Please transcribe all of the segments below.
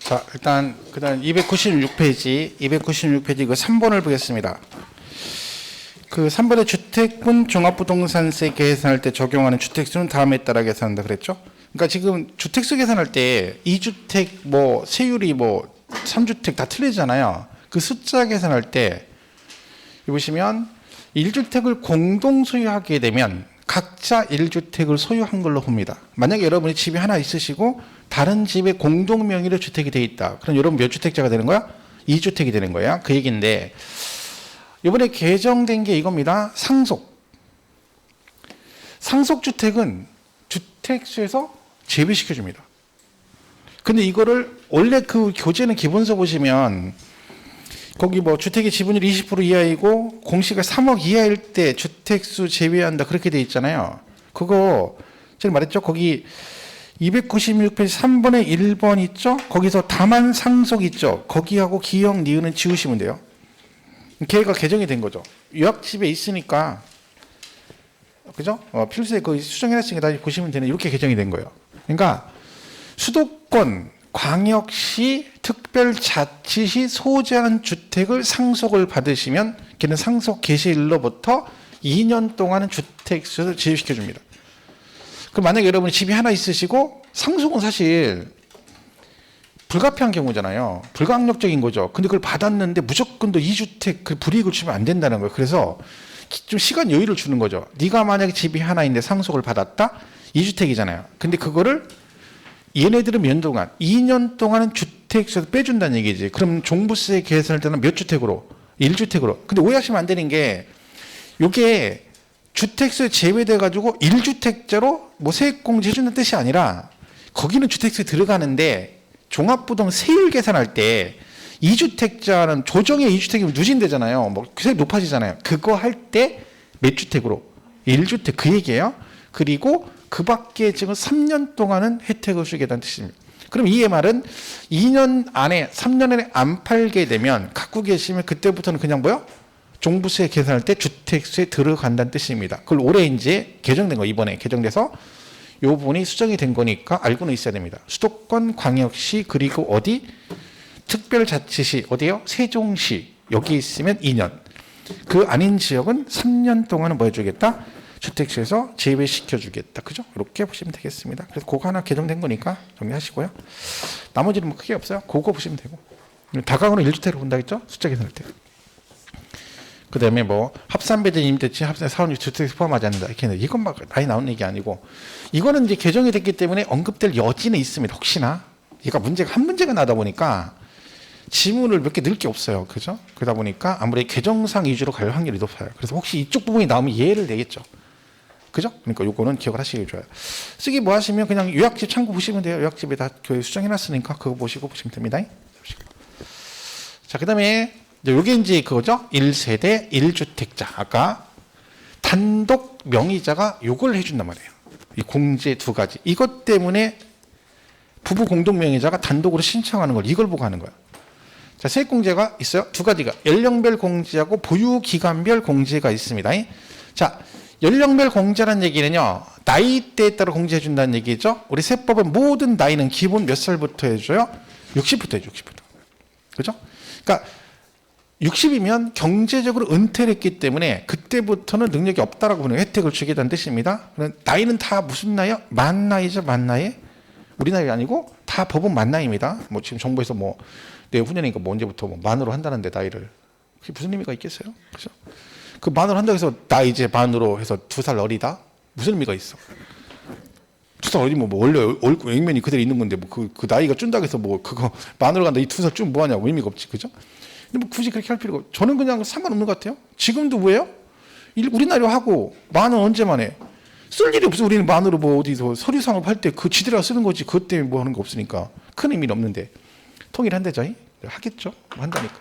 자, 일단 그다음 296페이지 그 3번을 보겠습니다. 그 3번에 주택분 종합부동산세 계산할 때 적용하는 주택수는 다음에 따라 계산한다 그랬죠? 그러니까 지금 주택수 계산할 때 2주택 뭐 세율이 뭐 3주택 다 틀리잖아요. 그 숫자 계산할 때 보시면 1주택을 공동 소유하게 되면 각자 1주택을 소유한 걸로 봅니다. 만약에 여러분이 집이 하나 있으시고 다른 집에 공동 명의로 주택이 돼 있다. 그럼 여러분 몇 주택자가 되는 거야? 2주택이 되는 거야. 그 얘기인데 이번에 개정된 게 이겁니다. 상속주택은 주택수에서 제외시켜줍니다. 근데 이거를 원래 그 교재는 기본서 보시면 거기 뭐 주택의 지분율 20% 이하이고 공시가 3억 이하일 때 주택수 제외한다 그렇게 돼 있잖아요. 그거 제가 말했죠. 거기 296페이지 3번에 1번 있죠. 거기서 다만 상속 있죠. 거기하고 기역 니은은 지우시면 돼요. 걔가 개정이 된 거죠. 요약집에 있으니까 그죠? 필수에 거기 수정해놨으니까 다시 보시면 되는 이렇게 개정이 된 거예요. 그러니까 수도권 광역시 특별자치시 소재한 주택을 상속을 받으시면 걔는 상속 개시일로부터 2년 동안은 주택수를 제외시켜 줍니다. 그럼 만약에 여러분이 집이 하나 있으시고 상속은 사실 불가피한 경우잖아요. 불가항력적인 거죠. 근데 그걸 받았는데 무조건 또 2주택 그 불이익을 주면 안 된다는 거예요. 그래서 좀 시간 여유를 주는 거죠. 네가 만약에 집이 하나 있는데 상속을 받았다? 2주택이잖아요. 근데 그거를 얘네들은 몇 년 동안? 2년 동안은 주택수에서 빼준다는 얘기지. 그럼 종부세 계산할 때는 몇 주택으로? 1주택으로. 근데 오해하시면 안 되는 게 이게 주택수에 제외돼가지고 1주택자로 뭐 세액공제 해준다는 뜻이 아니라 거기는 주택수에 들어가는데 종합부동 세율 계산할 때 2주택자는 조정의 2주택이면 누진되잖아요. 뭐 세율 높아지잖아요. 그거 할 때 몇 주택으로? 1주택 그 얘기예요. 그리고 그 밖에 지금 3년 동안은 혜택을 주겠다는 뜻입니다. 그럼 이 말은 2년 안에 3년 안에 안 팔게 되면 갖고 계시면 그때부터는 그냥 뭐요? 종부세 계산할 때 주택수에 들어간다는 뜻입니다. 그걸 올해 이제 개정된 거 이번에 개정돼서 요 부분이 수정이 된 거니까 알고는 있어야 됩니다. 수도권 광역시 그리고 어디? 특별자치시 어디요? 세종시 여기 있으면 2년. 그 아닌 지역은 3년 동안은 뭐 해주겠다? 주택수에서 제외시켜주겠다. 그죠? 이렇게 보시면 되겠습니다. 그래서 그거 하나 개정된 거니까 정리하시고요. 나머지는 뭐 크게 없어요. 그거 보시면 되고. 다가구는 1주택으로 본다 했죠? 숫자 계산할 때. 그 다음에 뭐 합산배대 임대차 합산 사원이 주택에서 포함하지 않는다. 이렇게 이건 막 많이 나오는 얘기 아니고 이거는 이제 개정이 됐기 때문에 언급될 여지는 있습니다. 혹시나. 그러니까 문제가 한 문제가 나다 보니까 지문을 몇 개 넣을 게 없어요. 그죠? 그러다 보니까 아무래도 개정상 위주로 갈 확률이 높아요. 그래서 혹시 이쪽 부분이 나오면 이해를 내겠죠. 그죠? 그러니까 요거는 기억을 하시기 좋아요. 쓰기 뭐 하시면 그냥 요약집 참고 보시면 돼요. 요약집에 다 수정해놨으니까 그거 보시고 보시면 됩니다. 자, 그 다음에 요게 이제 그거죠. 1세대 1주택자. 아까 단독 명의자가 요걸 해준단 말이에요. 이 공제 두 가지. 이것 때문에 부부 공동 명의자가 단독으로 신청하는 걸 이걸 보고 하는 거예요. 자, 세액공제가 있어요. 두 가지가 연령별 공제하고 보유기간별 공제가 있습니다. 자, 연령별 공제라는 얘기는요. 나이대에 따라 공제해 준다는 얘기죠. 우리 세법은 모든 나이는 기본 몇 살부터 해줘요? 60부터 해줘. 60부터. 그죠? 그러니까 60이면 경제적으로 은퇴를 했기 때문에 그때부터는 능력이 없다라고 보는 혜택을 주겠다는 뜻입니다. 나이는 다 무슨 나이야? 만 나이죠. 만 나이. 우리 나이 아니고 다 법은 만 나이입니다. 뭐 지금 정부에서 뭐 내후년이니까 뭐 언제부터 뭐 만으로 한다는데 나이를 그게 무슨 의미가 있겠어요? 그죠? 그 만으로 한다고 해서 나 이제 만으로 해서 2살 어리다? 무슨 의미가 있어? 2살 어리면 뭐 원래 얼굴 액면이 그대로 있는 건데 뭐 그 나이가 준다고 해서 뭐 그거 만으로 간다 이 2살 좀 뭐하냐고 의미가 없지. 그죠? 근데 뭐 굳이 그렇게 할 필요가 저는 그냥 상관없는 것 같아요. 지금도 왜요? 우리 나이로 하고 만은 언제 만에 쓸 일이 없어. 우리는 만으로 뭐 어디서 서류 상업 할 때 그 지대로 쓰는 거지. 그것 때문에 뭐 하는 거 없으니까 큰 의미는 없는데 통일한대죠. 하겠죠. 뭐 한다니까.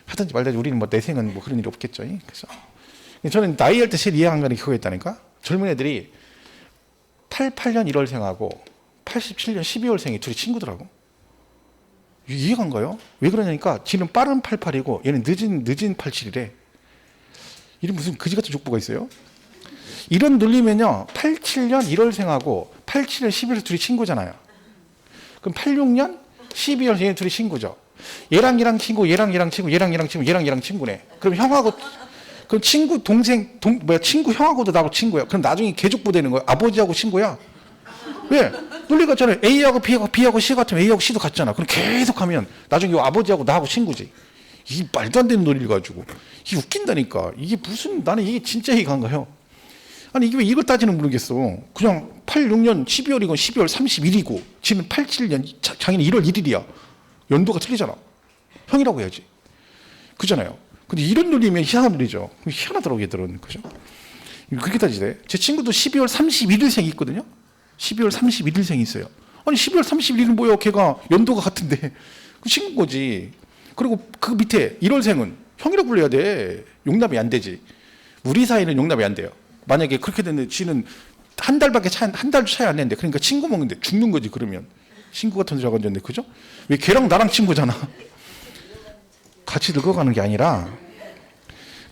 하든지 말든지 우리는 뭐 내생은 뭐 그런 일이 없겠죠. 그래서 저는 나이 할 때 제일 이해 안 가는 게 그거였다니까. 젊은 애들이 88년 1월생하고 87년 12월생이 둘이 친구더라고. 이해가 안 가요? 왜 그러냐니까 지는 빠른 88이고 얘는 늦은 87이래. 이런 무슨 그지 같은 족보가 있어요? 이런 논리면요. 87년 1월생하고 87년 12월 둘이 친구잖아요. 그럼 86년 12월 얘네 둘이 친구죠. 얘랑 친구, 얘랑 친구, 얘랑 친구, 얘랑 친구네. 그럼 형하고 그럼 친구 동생 친구 형하고도 나하고 친구야. 그럼 나중에 개족부 되는 거야. 아버지하고 친구야. 왜? 논리 같잖아요. A하고 B하고 C 같으면 A하고 C도 같잖아. 그럼 계속 하면 나중에 이 아버지하고 나하고 친구지. 이게 말도 안 되는 논리를 가지고 이게 웃긴다니까. 이게 무슨 나는 이게 진짜 이해가 안 가요. 아니 이게 왜 이걸 따지는 모르겠어. 그냥 86년 12월이건 12월 31일이고 지금 87년 장인이 1월 1일이야. 연도가 틀리잖아. 형이라고 해야지. 그잖아요. 근데 이런 논리면 희한한 논리죠. 희한하더라고 얘들은. 그죠? 그렇게 따지대. 제 친구도 12월 31일생이 있거든요. 12월 31일생이 있어요. 아니 12월 31일은 뭐야? 걔가 연도가 같은데 그 친구인 거지. 그리고 그 밑에 1월생은 형이라고 불러야 돼. 용납이 안 되지. 우리 사이는 용납이 안 돼요. 만약에 그렇게 됐는데 지는 한 달도 차이 안 내는데 그러니까 친구 먹는데 죽는 거지. 그러면 친구 같은 소리가 건졌네. 그죠? 왜 걔랑 나랑 친구잖아. 같이 늙어가는 게 아니라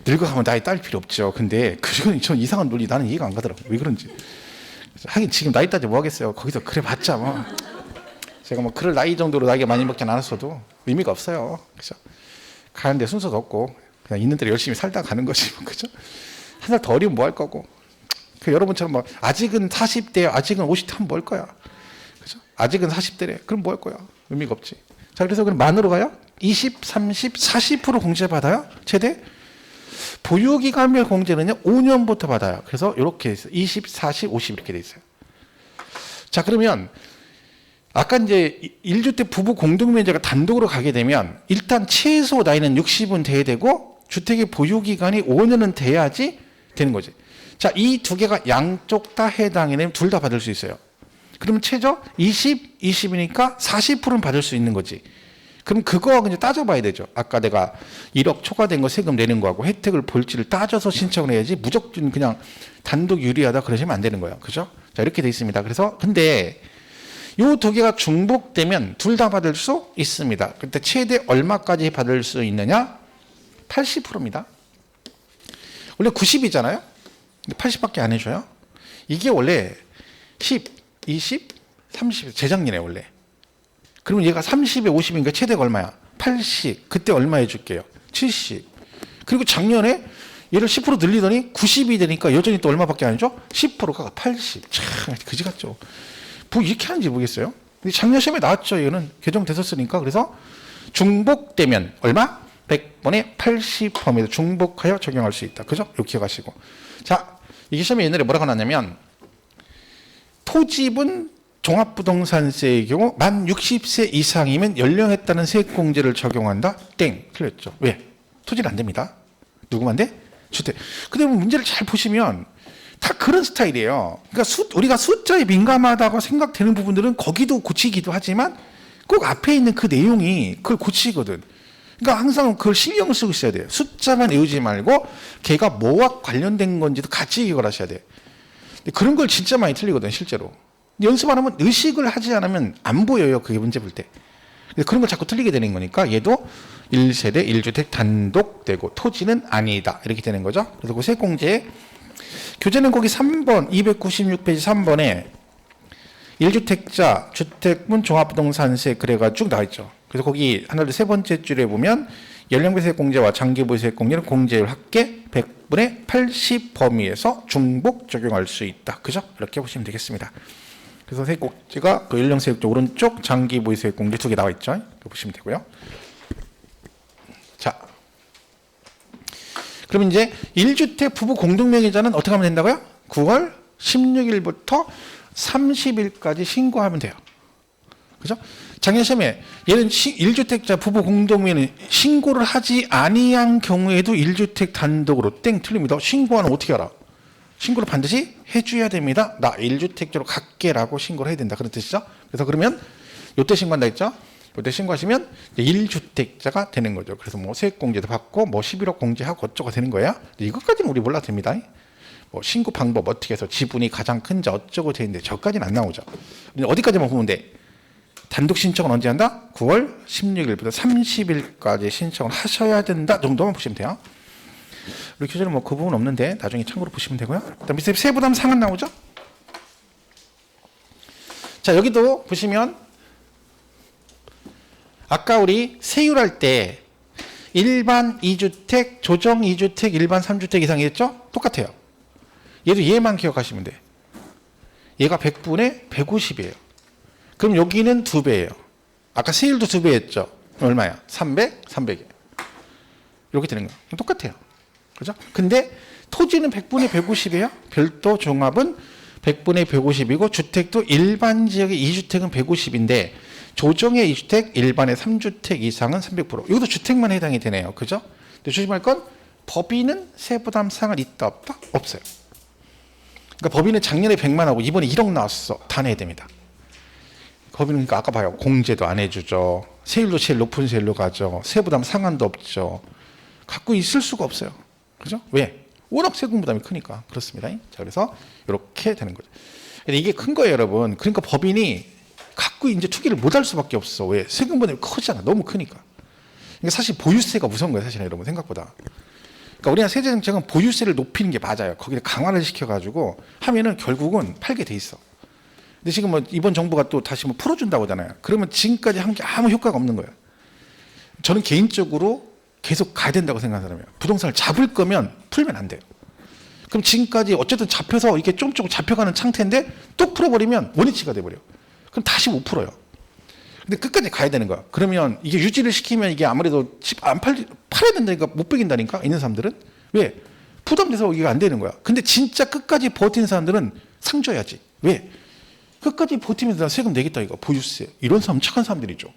늙어가면 나이 딸 필요 없죠. 근데 그건 전 이상한 논리 나는 이해가 안 가더라고. 왜 그런지. 하긴 지금 나이 따지 뭐 하겠어요. 거기서 그래 봤자 뭐 제가 뭐 그럴 나이 정도로 나이가 많이 먹진 않았어도 의미가 없어요. 그죠? 가는데 순서도 없고 그냥 있는 대로 열심히 살다 가는 거지. 그죠? 한 살 더 어리면 뭐 할 거고. 그 여러분처럼 뭐 아직은 40대, 아직은 50대 하면 뭐 할 거야. 그죠? 아직은 40대래. 그럼 뭐 할 거야. 의미가 없지. 자, 그래서 그럼 만으로 가요? 20, 30, 40% 공제 받아요? 최대? 보유기간별 공제는요, 5년부터 받아요. 그래서 이렇게 돼 있어요. 20, 40, 50 이렇게 돼 있어요. 자, 그러면 아까 이제 1주택 부부 공동면제가 단독으로 가게 되면 일단 최소 나이는 60은 돼야 되고 주택의 보유기간이 5년은 돼야지 되는 거지. 자, 이 두 개가 양쪽 다 해당이 되면 둘 다 받을 수 있어요. 그러면 최저 20, 20이니까 40%는 받을 수 있는 거지. 그럼 그거 이제 따져봐야 되죠. 아까 내가 1억 초과된 거 세금 내는 거하고 혜택을 볼지를 따져서 신청을 해야지 무조건 그냥 단독 유리하다 그러시면 안 되는 거예요. 그죠? 자, 이렇게 돼 있습니다. 그래서 근데 요 두 개가 중복되면 둘 다 받을 수 있습니다. 그때 최대 얼마까지 받을 수 있느냐? 80%입니다. 원래 90이잖아요. 근데 80밖에 안 해줘요. 이게 원래 10, 20, 30 재작년에 원래. 그러면 얘가 30에 50이니까 최대가 얼마야? 80. 그때 얼마 해줄게요? 70. 그리고 작년에 얘를 10% 늘리더니 90이 되니까 여전히 또 얼마밖에 안 해줘? 10%가 80. 참 그지 같죠. 뭐 이렇게 하는지 모르겠어요. 근데 작년 시험에 나왔죠. 얘는 개정됐었으니까. 그래서 중복되면 얼마? 100번에 80%입니다. 중복하여 적용할 수 있다. 그죠? 이렇게 기억하시고. 자, 이게 시험에 옛날에 뭐라고 나왔냐면 토지분 종합부동산세의 경우 만 60세 이상이면 연령에 따른 세액공제를 적용한다. 땡. 틀렸죠. 왜? 토지는 안 됩니다. 누구만 돼? 주택. 근데 문제를 잘 보시면 다 그런 스타일이에요. 그러니까 우리가 숫자에 민감하다고 생각되는 부분들은 거기도 고치기도 하지만 꼭 앞에 있는 그 내용이 그걸 고치거든. 그러니까 항상 그걸 신경을 쓰고 있어야 돼요. 숫자만 외우지 말고 걔가 뭐와 관련된 건지도 같이 기억을 하셔야 돼요. 그런 걸 진짜 많이 틀리거든 실제로. 연습 안 하면 의식을 하지 않으면 안 보여요. 그게 문제 볼 때. 그런 걸 자꾸 틀리게 되는 거니까 얘도 1세대 1주택 단독되고 토지는 아니다. 이렇게 되는 거죠. 그래서 그 세액공제 교재는 거기 3번 296페이지 3번에 1주택자 주택분 종합부동산세 그래가 쭉 나와 있죠. 그래서 거기 하나 둘 세 번째 줄에 보면 연령별 세액공제와 장기보유 세액공제는 공제율 합계 100분의 80 범위에서 중복 적용할 수 있다. 그죠? 이렇게 보시면 되겠습니다. 그래서 세액공제가 그 연령세액조 오른쪽 장기보유 세액공제 두 개 나와 있죠. 보시면 되고요. 자, 그럼 이제 1주택 부부 공동명의자는 어떻게 하면 된다고요? 9월 16일부터 30일까지 신고하면 돼요. 그죠? 작년 시험에 얘는 1주택자 부부 공동명의는 신고를 하지 아니한 경우에도 1주택 단독으로 땡 틀립니다. 신고하는 어떻게 알아? 신고를 반드시 해줘야 됩니다. 나 1주택자로 갈게라고 신고를 해야 된다. 그런 뜻이죠. 그래서 그러면 요때 신고한다 했죠? 요때 신고하시면 1주택자가 되는 거죠. 그래서 뭐 세액공제도 받고 뭐 11억 공제하고 어쩌고 되는 거예요. 이것까지는 우리 몰라도 됩니다. 뭐 신고 방법 어떻게 해서 지분이 가장 큰지 어쩌고 되는데 저까지는 안 나오죠. 어디까지만 보면 돼? 단독 신청은 언제 한다? 9월 16일부터 30일까지 신청을 하셔야 된다 정도만 보시면 돼요. 우리 교재는 뭐 그 부분 없는데 나중에 참고로 보시면 되고요. 그다음 밑에 세부담 상한 나오죠? 자, 여기도 보시면 아까 우리 세율할 때 일반 2주택, 조정 2주택, 일반 3주택 이상이었죠? 똑같아요. 얘도 얘만 기억하시면 돼. 얘가 100분의 150이에요. 그럼 여기는 2배예요. 아까 세율도 2배였죠? 얼마야? 300, 300이에요. 이렇게 되는 거예요. 똑같아요. 그죠? 근데 토지는 100분의 150이에요. 별도 종합은 100분의 150이고 주택도 일반 지역의 2주택은 150인데 조정의 2주택, 일반의 3주택 이상은 300%. 이것도 주택만 해당이 되네요. 그죠? 근데 조심할 건 법인은 세부담 상을 있다 없다? 없어요. 그러니까 법인은 작년에 100만 하고 이번에 1억 나왔어. 다 내야 됩니다. 법인은 그러니까 아까 봐요. 공제도 안 해주죠. 세율도 제일 높은 세율로 가죠. 세부담 상한도 없죠. 갖고 있을 수가 없어요. 그죠? 왜? 워낙 세금 부담이 크니까. 그렇습니다. 자, 그래서 이렇게 되는 거죠. 근데 이게 큰 거예요, 여러분. 그러니까 법인이 갖고 이제 투기를 못 할 수밖에 없어. 왜? 세금 부담이 크잖아. 너무 크니까. 그러니까 사실 보유세가 무서운 거예요, 사실 여러분 생각보다. 그러니까 우리나라 세제 정책은 보유세를 높이는 게 맞아요. 거기를 강화를 시켜가지고 하면은 결국은 팔게 돼 있어. 근데 지금 뭐 이번 정부가 또 다시 뭐 풀어준다고 하잖아요. 그러면 지금까지 한 게 아무 효과가 없는 거예요. 저는 개인적으로 계속 가야 된다고 생각하는 사람이에요. 부동산을 잡을 거면 풀면 안 돼요. 그럼 지금까지 어쨌든 잡혀서 이게 조금 잡혀가는 상태인데 또 풀어버리면 원위치가 돼버려요. 그럼 다시 못 풀어요. 근데 끝까지 가야 되는 거야. 그러면 이게 유지를 시키면 이게 아무래도 팔아야 된다니까 못 베긴다니까 있는 사람들은. 왜? 부담돼서 이게 안 되는 거야. 근데 진짜 끝까지 버티는 사람들은 상 줘야지. 왜? 끝까지 버티면서 세금 내겠다 이거 보유세. 이런 사람 착한 사람들이죠.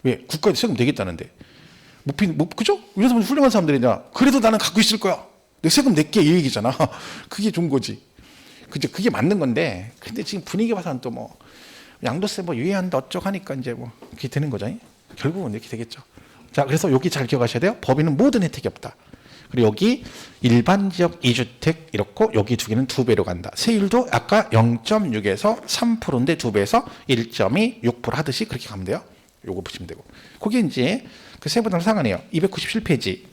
왜? 국가에 세금 내겠다는데. 그죠? 이런 사람 훌륭한 사람들이냐. 그래도 나는 갖고 있을 거야. 내가 세금 낼게 이 얘기잖아. 그게 좋은 거지. 그죠? 그게 맞는 건데. 근데 지금 분위기 봐서는 또 뭐 양도세 뭐 유예한다 어쩌고 하니까 이제 뭐 그게 되는 거죠. 결국은 이렇게 되겠죠. 자, 그래서 여기 잘 기억하셔야 돼요. 법인은 모든 혜택이 없다. 그리고 여기 일반 지역 2주택 이렇고 여기 두 개는 2배로 간다. 세율도 아까 0.6에서 3%인데 2배에서 1.2, 6% 하듯이 그렇게 가면 돼요. 요거 보시면 되고. 그게 이제 그 세부담 상한이에요. 297페이지.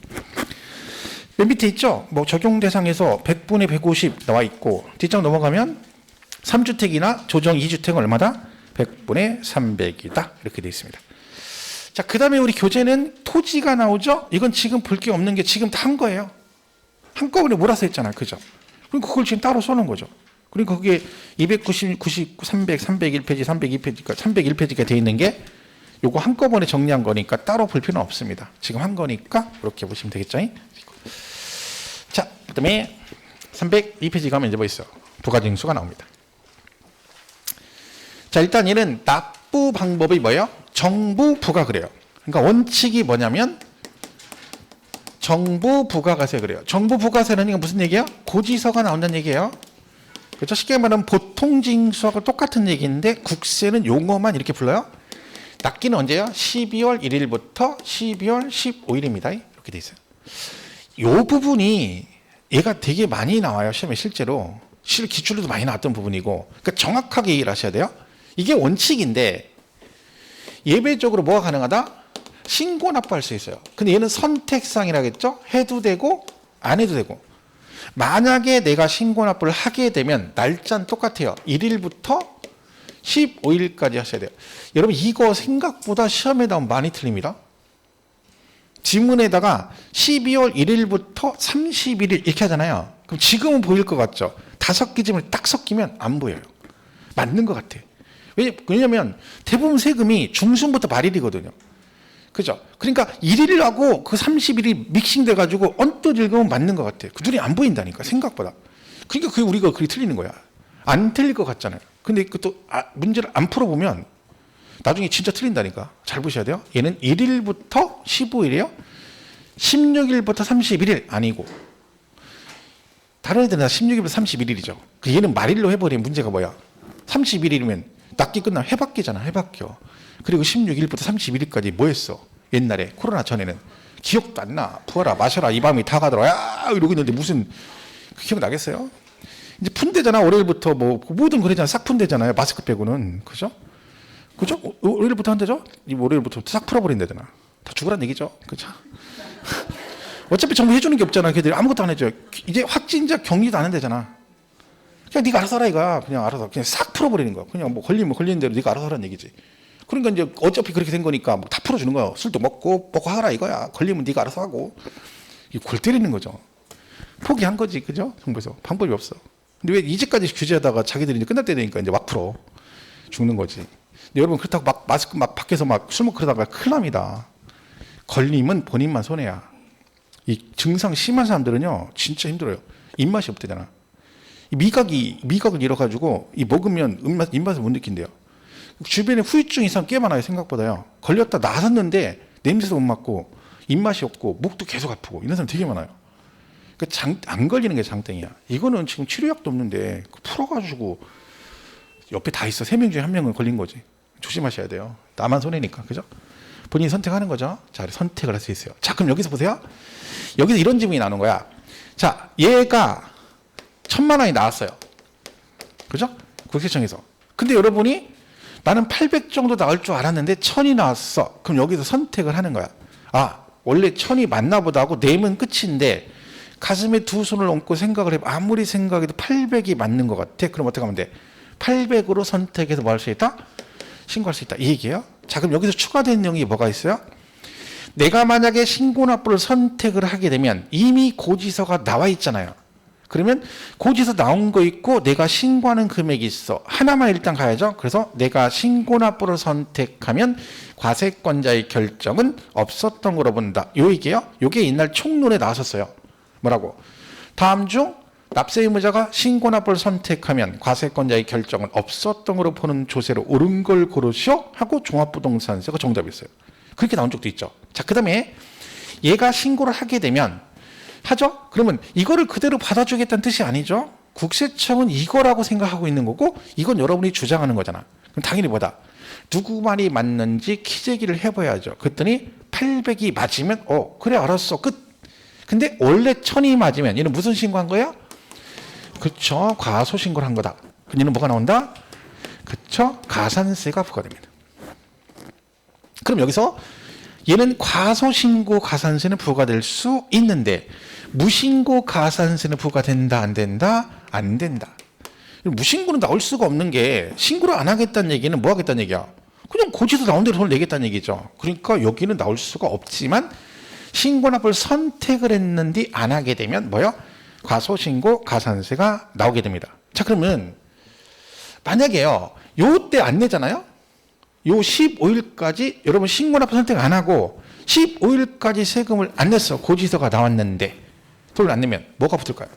맨 밑에 있죠? 뭐 적용 대상에서 100분의 150 나와 있고 뒷장 넘어가면 3주택이나 조정 2주택은 얼마다? 100분의 300이다. 이렇게 되어 있습니다. 자, 그 다음에 우리 교재는 토지가 나오죠? 이건 지금 볼 게 없는 게 지금 다 한 거예요. 한꺼번에 몰아서 했잖아요. 그죠? 그러니까 그걸 지금 따로 써놓은 거죠. 그러니까 그게 290, 99, 300, 301페이지, 302페이지가, 301페이지가 되어 있는 게 요거 한꺼번에 정리한 거니까 따로 볼 필요는 없습니다. 지금 한 거니까 이렇게 보시면 되겠죠? 자, 그 다음에 302페이지 가면 이제 뭐 있어요? 부가징수가 나옵니다. 자, 일단 얘는 납부 방법이 뭐예요? 정부 부가 그래요. 그러니까 원칙이 뭐냐면 정부 부가가세 그래요. 정부 부가세는 이거 무슨 얘기예요? 고지서가 나온다는 얘기예요. 그렇죠? 쉽게 말하면 보통징수하고 똑같은 얘기인데 국세는 용어만 이렇게 불러요. 납기는 언제요? 12월 1일부터 12월 15일입니다. 이렇게 돼 있어요. 이 부분이 얘가 되게 많이 나와요. 시험에 실제로. 기출로도 많이 나왔던 부분이고. 그러니까 정확하게 얘기를 하셔야 돼요. 이게 원칙인데 예외적으로 뭐가 가능하다? 신고 납부할 수 있어요. 근데 얘는 선택상이라겠죠? 해도 되고 안 해도 되고. 만약에 내가 신고 납부를 하게 되면 날짜는 똑같아요. 1일부터 15일까지 하셔야 돼요. 여러분 이거 생각보다 시험에 나오면 많이 틀립니다. 지문에다가 12월 1일부터 31일 이렇게 하잖아요. 그럼 지금은 보일 것 같죠? 5개 지문이 딱 섞이면 안 보여요. 맞는 것 같아. 왜냐면 대부분 세금이 중순부터 말일이거든요. 그죠? 그러니까 1일하고 그 30일이 믹싱돼 가지고 언뜻 읽으면 맞는 것 같아. 그 눈이 안 보인다니까 생각보다. 그러니까 그게 우리가 그렇게 틀리는 거야. 안 틀릴 것 같잖아요. 근데 또 문제를 안 풀어보면 나중에 진짜 틀린다니까. 잘 보셔야 돼요. 얘는 1일부터 15일이에요. 16일부터 31일 아니고 다른 애들은 16일부터 31일이죠. 얘는 말일로 해버리면 문제가 뭐야? 31일이면 납기 끝나면 해바뀌잖아. 해바뀌어. 그리고 16일부터 31일까지 뭐 했어? 옛날에 코로나 전에는 기억도 안 나. 부어라 마셔라 이 밤이 다 가더라. 야 이러고 있는데 무슨 기억 나겠어요? 이제 푼대잖아. 월요일부터 뭐 모든 그러잖아. 싹 푼대잖아요. 마스크 빼고는. 그죠? 그죠? 월요일부터 한대죠? 이 월요일부터 싹 풀어버린대잖아. 다 죽으란 얘기죠. 그죠? 어차피 정부 해주는 게 없잖아. 걔들이 아무것도 안 해줘요. 이제 확진자 격리도 안 한대잖아. 그냥 네가 알아서 하라 이거야. 그냥 알아서 그냥 싹 풀어버리는 거야. 그냥 뭐 걸리면 걸리는 대로 네가 알아서 하라는 얘기지. 그러니까 이제 어차피 그렇게 된 거니까 뭐 다 풀어주는 거야. 술도 먹고 하라 이거야. 걸리면 네가 알아서 하고. 골 때리는 거죠. 포기한 거지, 그죠? 정부에서 방법이 없어. 근데 왜 이제까지 규제하다가 자기들이 이제 끝날 때 되니까 이제 막 풀어 죽는 거지. 근데 여러분 그렇다고 막 마스크 막 밖에서 막 술 먹고 그러다가 큰일 납니다. 걸리면 본인만 손해야. 이 증상 심한 사람들은요 진짜 힘들어요. 입맛이 없대잖아. 이 미각을 잃어가지고 이 먹으면 입맛을 못 느낀대요. 주변에 후유증 이상 꽤 많아요. 생각보다요. 걸렸다 나섰는데 냄새도 못 맡고 입맛이 없고 목도 계속 아프고 이런 사람 되게 많아요. 그러니까 안 걸리는 게 장땡이야. 이거는 지금 치료약도 없는데 풀어가지고 옆에 다 있어. 3명 중에 1명은 걸린 거지. 조심하셔야 돼요. 나만 손해니까. 그죠? 본인이 선택하는 거죠. 자, 선택을 할 수 있어요. 자, 그럼 여기서 보세요. 여기서 이런 질문이 나오는 거야. 자, 얘가 1,000만 원이 나왔어요. 그죠? 국세청에서. 근데 여러분이 나는 800 정도 나올 줄 알았는데 1,000이 나왔어. 그럼 여기서 선택을 하는 거야. 아, 원래 1,000이 맞나 보다 하고 내면 끝인데 가슴에 두 손을 얹고 생각을 해봐. 아무리 생각해도 800이 맞는 것 같아. 그럼 어떻게 하면 돼? 800으로 선택해서 뭐 할 수 있다? 신고할 수 있다. 이 얘기예요. 자, 그럼 여기서 추가된 내용이 뭐가 있어요? 내가 만약에 신고납부를 선택을 하게 되면 이미 고지서가 나와 있잖아요. 그러면 고지서 나온 거 있고 내가 신고하는 금액이 있어. 하나만 일단 가야죠. 그래서 내가 신고납부를 선택하면 과세권자의 결정은 없었던 거로 본다. 요 얘기예요. 요게 옛날 총론에 나왔었어요. 뭐라고? 다음 중 납세 의무자가 신고납부를 선택하면 과세권자의 결정은 없었던 거로 보는 조세로 옳은 걸 고르시오 하고 종합부동산세가 정답이었어요. 그렇게 나온 적도 있죠. 자, 그 다음에 얘가 신고를 하게 되면 하죠? 그러면 이거를 그대로 받아주겠다는 뜻이 아니죠. 국세청은 이거라고 생각하고 있는 거고 이건 여러분이 주장하는 거잖아. 그럼 당연히 뭐다? 누구 말이 맞는지 키재기를 해봐야죠. 그랬더니 800이 맞으면 그래 알았어 끝. 근데 원래 1,000이 맞으면 얘는 무슨 신고한 거야? 그쵸, 과소신고를 한 거다. 얘는 뭐가 나온다? 그쵸, 가산세가 부과됩니다. 그럼 여기서 얘는 과소신고 가산세는 부과될 수 있는데 무신고 가산세는 부과된다 안 된다? 안 된다. 무신고는 나올 수가 없는 게 신고를 안 하겠다는 얘기는 뭐 하겠다는 얘기야? 그냥 고지서 나온 대로 돈을 내겠다는 얘기죠. 그러니까 여기는 나올 수가 없지만 신고납부를 선택을 했는데 안 하게 되면 뭐요? 과소신고 가산세가 나오게 됩니다. 자, 그러면 만약에요 요때 안 내잖아요. 요 15일까지 여러분 신고납부 선택 안 하고 15일까지 세금을 안 냈어. 고지서가 나왔는데 돈을 안 내면 뭐가 붙을까요?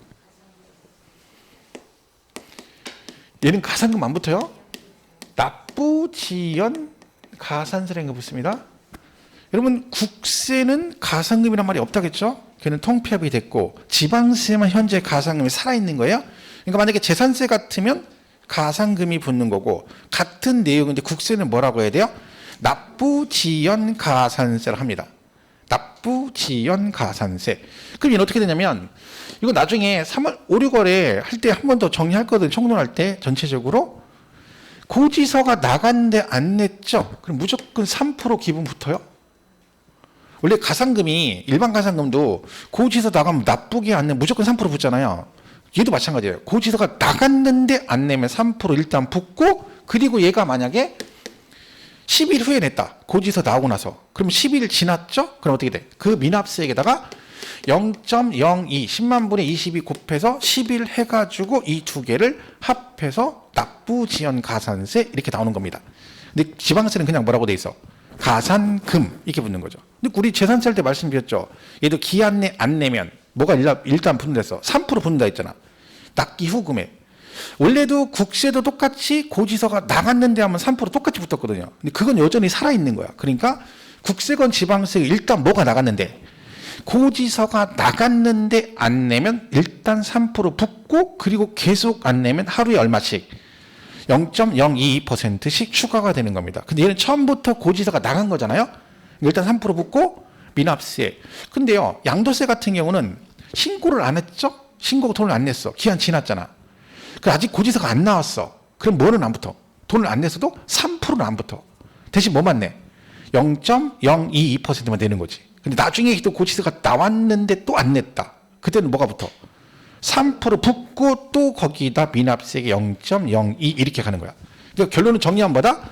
얘는 가산금 안 붙어요. 납부지연 가산세라는 게 붙습니다. 여러분 국세는 가산금이란 말이 없다겠죠? 걔는 통폐합이 됐고 지방세만 현재 가산금이 살아있는 거예요. 그러니까 만약에 재산세 같으면 가산금이 붙는 거고 같은 내용인데 국세는 뭐라고 해야 돼요? 납부지연 가산세를 합니다. 납부지연 가산세. 그럼 얘는 어떻게 되냐면 이거 나중에 3월 5, 6월에 할 때 한 번 더 정리할 거든. 총론할 때 전체적으로 고지서가 나갔는데 안 냈죠? 그럼 무조건 3% 기분 붙어요. 원래 가산금이 일반 가산금도 고지서 나가면 나쁘게 안 내면 무조건 3% 붙잖아요. 얘도 마찬가지예요. 고지서가 나갔는데 안 내면 3% 일단 붙고 그리고 얘가 만약에 10일 후에 냈다. 고지서 나오고 나서. 그럼 10일 지났죠? 그럼 어떻게 돼? 그 미납세액에다가 0.02 10만 분의 22 곱해서 10일 해가지고 이 두 개를 합해서 납부지연 가산세 이렇게 나오는 겁니다. 근데 지방세는 그냥 뭐라고 돼 있어? 가산금 이렇게 붙는 거죠. 근데 우리 재산세 할 때 말씀드렸죠. 얘도 기한 내 안 내면 뭐가 일단 붙는댔어. 3% 붙는다 했잖아. 납기 후 금액. 원래도 국세도 똑같이 고지서가 나갔는데 하면 3% 똑같이 붙었거든요. 근데 그건 여전히 살아있는 거야. 그러니까 국세건 지방세 일단 뭐가 나갔는데 고지서가 나갔는데 안 내면 일단 3% 붙고 그리고 계속 안 내면 하루에 얼마씩 0.022%씩 추가가 되는 겁니다. 근데 얘는 처음부터 고지서가 나간 거잖아요. 일단 3% 붙고 미납세. 근데요 양도세 같은 경우는 신고를 안 했죠? 신고가 돈을 안 냈어. 기한 지났잖아. 그 아직 고지서가 안 나왔어. 그럼 뭐는 안 붙어? 돈을 안 냈어도 3%는 안 붙어. 대신 뭐만 내? 0.022%만 내는 거지. 근데 나중에 또 고지서가 나왔는데 또 안 냈다. 그때는 뭐가 붙어? 3% 붙고 또 거기다 미납세액 0.02 이렇게 가는 거야. 그러니까 결론은 정리하면 뭐다?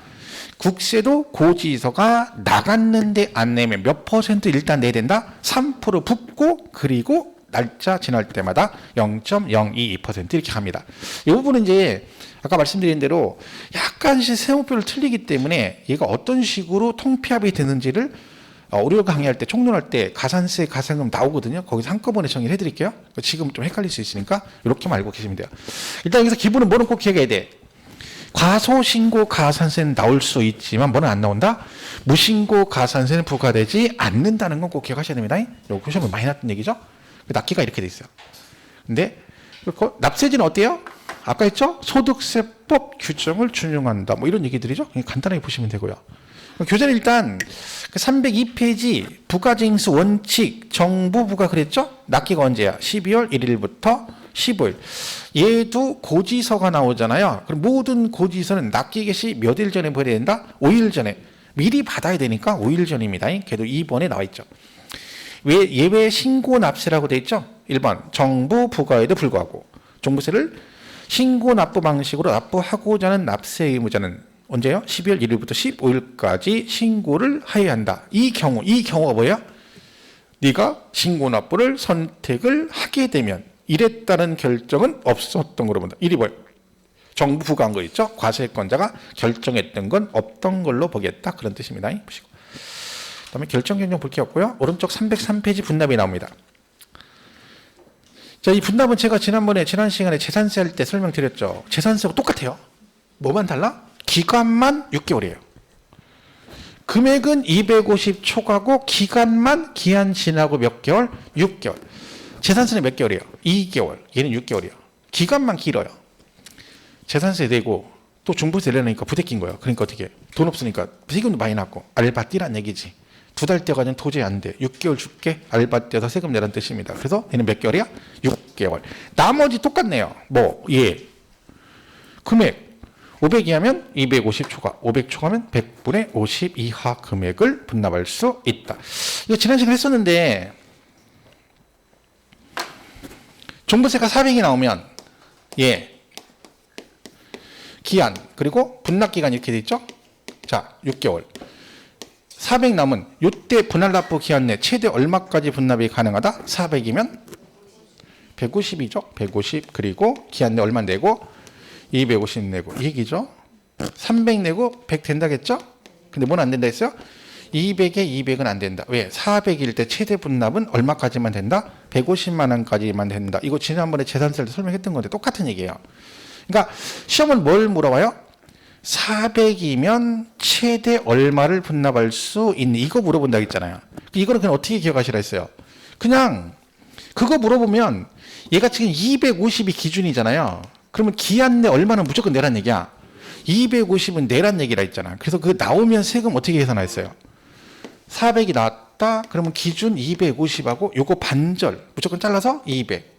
국세도 고지서가 나갔는데 안 내면 몇 퍼센트 일단 내야 된다? 3% 붓고 그리고 날짜 지날 때마다 0.022% 이렇게 갑니다. 이 부분은 이제 아까 말씀드린 대로 약간씩 세무표를 틀리기 때문에 얘가 어떤 식으로 통폐합이 되는지를 오류 강의할 때 총론할 때 가산세 가산금 나오거든요. 거기서 한꺼번에 정리를 해드릴게요. 지금 좀 헷갈릴 수 있으니까 이렇게만 알고 계시면 돼요. 일단 여기서 기본은 뭐는 꼭 기억해야 돼. 과소신고 가산세는 나올 수 있지만 뭐는 안 나온다? 무신고 가산세는 부과되지 않는다는 건 꼭 기억하셔야 됩니다. 이거 시험에 많이 났던 얘기죠. 납기가 이렇게 돼 있어요. 근데 납세지는 어때요? 아까 했죠? 소득세법 규정을 준용한다. 뭐 이런 얘기들이죠. 간단하게 보시면 되고요. 교재는 일단 302페이지 부가징수 원칙 정부부가 그랬죠? 납기가 언제야? 12월 1일부터 15일. 얘도 고지서가 나오잖아요. 그럼 모든 고지서는 납기 개시 몇 일 전에 보여야 된다? 5일 전에. 미리 받아야 되니까 5일 전입니다. 걔도 2번에 나와 있죠. 왜 예외 신고 납세라고 돼 있죠? 1번 정부 부과에도 불구하고 종부세를 신고 납부 방식으로 납부하고자 하는 납세 의무자는 언제요? 12월 1일부터 15일까지 신고를 하여야 한다. 이 경우가 뭐예요? 네가 신고 납부를 선택을 하게 되면 이에 따른 결정은 없었던 걸로 본다. 1이 뭐예요? 정부 부과한 거 있죠? 과세권자가 결정했던 건 없던 걸로 보겠다. 그런 뜻입니다. 보시고. 그다음에 결정 변경 볼 게 없고요. 오른쪽 303페이지 분납이 나옵니다. 자, 이 분납은 제가 지난 시간에 재산세 할 때 설명드렸죠. 재산세하고 똑같아요. 뭐만 달라? 기간만 6개월이에요. 금액은 250 초과고 기간만 기한 지나고 몇 개월? 6개월. 재산세는 몇 개월이에요? 2개월. 얘는 6개월이에요. 기간만 길어요. 재산세 내고 또 중부세 내려니까 부대낀 거예요. 그러니까 어떻게 돈 없으니까 세금도 많이 났고 알바 뛰란 얘기지. 2달 뛰어가지고 도저히 안 돼. 6개월 줄게. 알바 뛰어서 세금 내라는 뜻입니다. 그래서 얘는 몇 개월이야? 6개월. 나머지 똑같네요. 금액 500 이하면 250 초과, 500 초과면 100분의 50 이하 금액을 분납할 수 있다. 이거 지난 시간에 했었는데 종부세가 400이 나오면 기한 그리고 분납기간 이렇게 돼 있죠. 자, 6개월. 400 남은 이때 분할납부 기한 내 최대 얼마까지 분납이 가능하다? 400이면 150이죠. 150 그리고 기한 내 얼마 내고 250 내고 이 얘기죠. 300 내고 100 된다겠죠? 근데 뭐는 안 된다 했어요? 200에 200은 안 된다. 왜? 400일 때 최대 분납은 얼마까지만 된다? 150만 원까지만 된다. 이거 지난번에 재산세를 설명했던 건데 똑같은 얘기예요. 그러니까 시험은 뭘 물어봐요? 400이면 최대 얼마를 분납할 수 있니? 이거 물어본다고 했잖아요. 이거를 그냥 어떻게 기억하시라 했어요? 그냥 그거 물어보면 얘가 지금 250이 기준이잖아요. 그러면 기한 내 얼마는 무조건 내란 얘기야. 250은 내란 얘기라 했잖아. 그래서 그 나오면 세금 어떻게 계산했어요? 400이 나왔다. 그러면 기준 250하고 요거 반절 무조건 잘라서 200.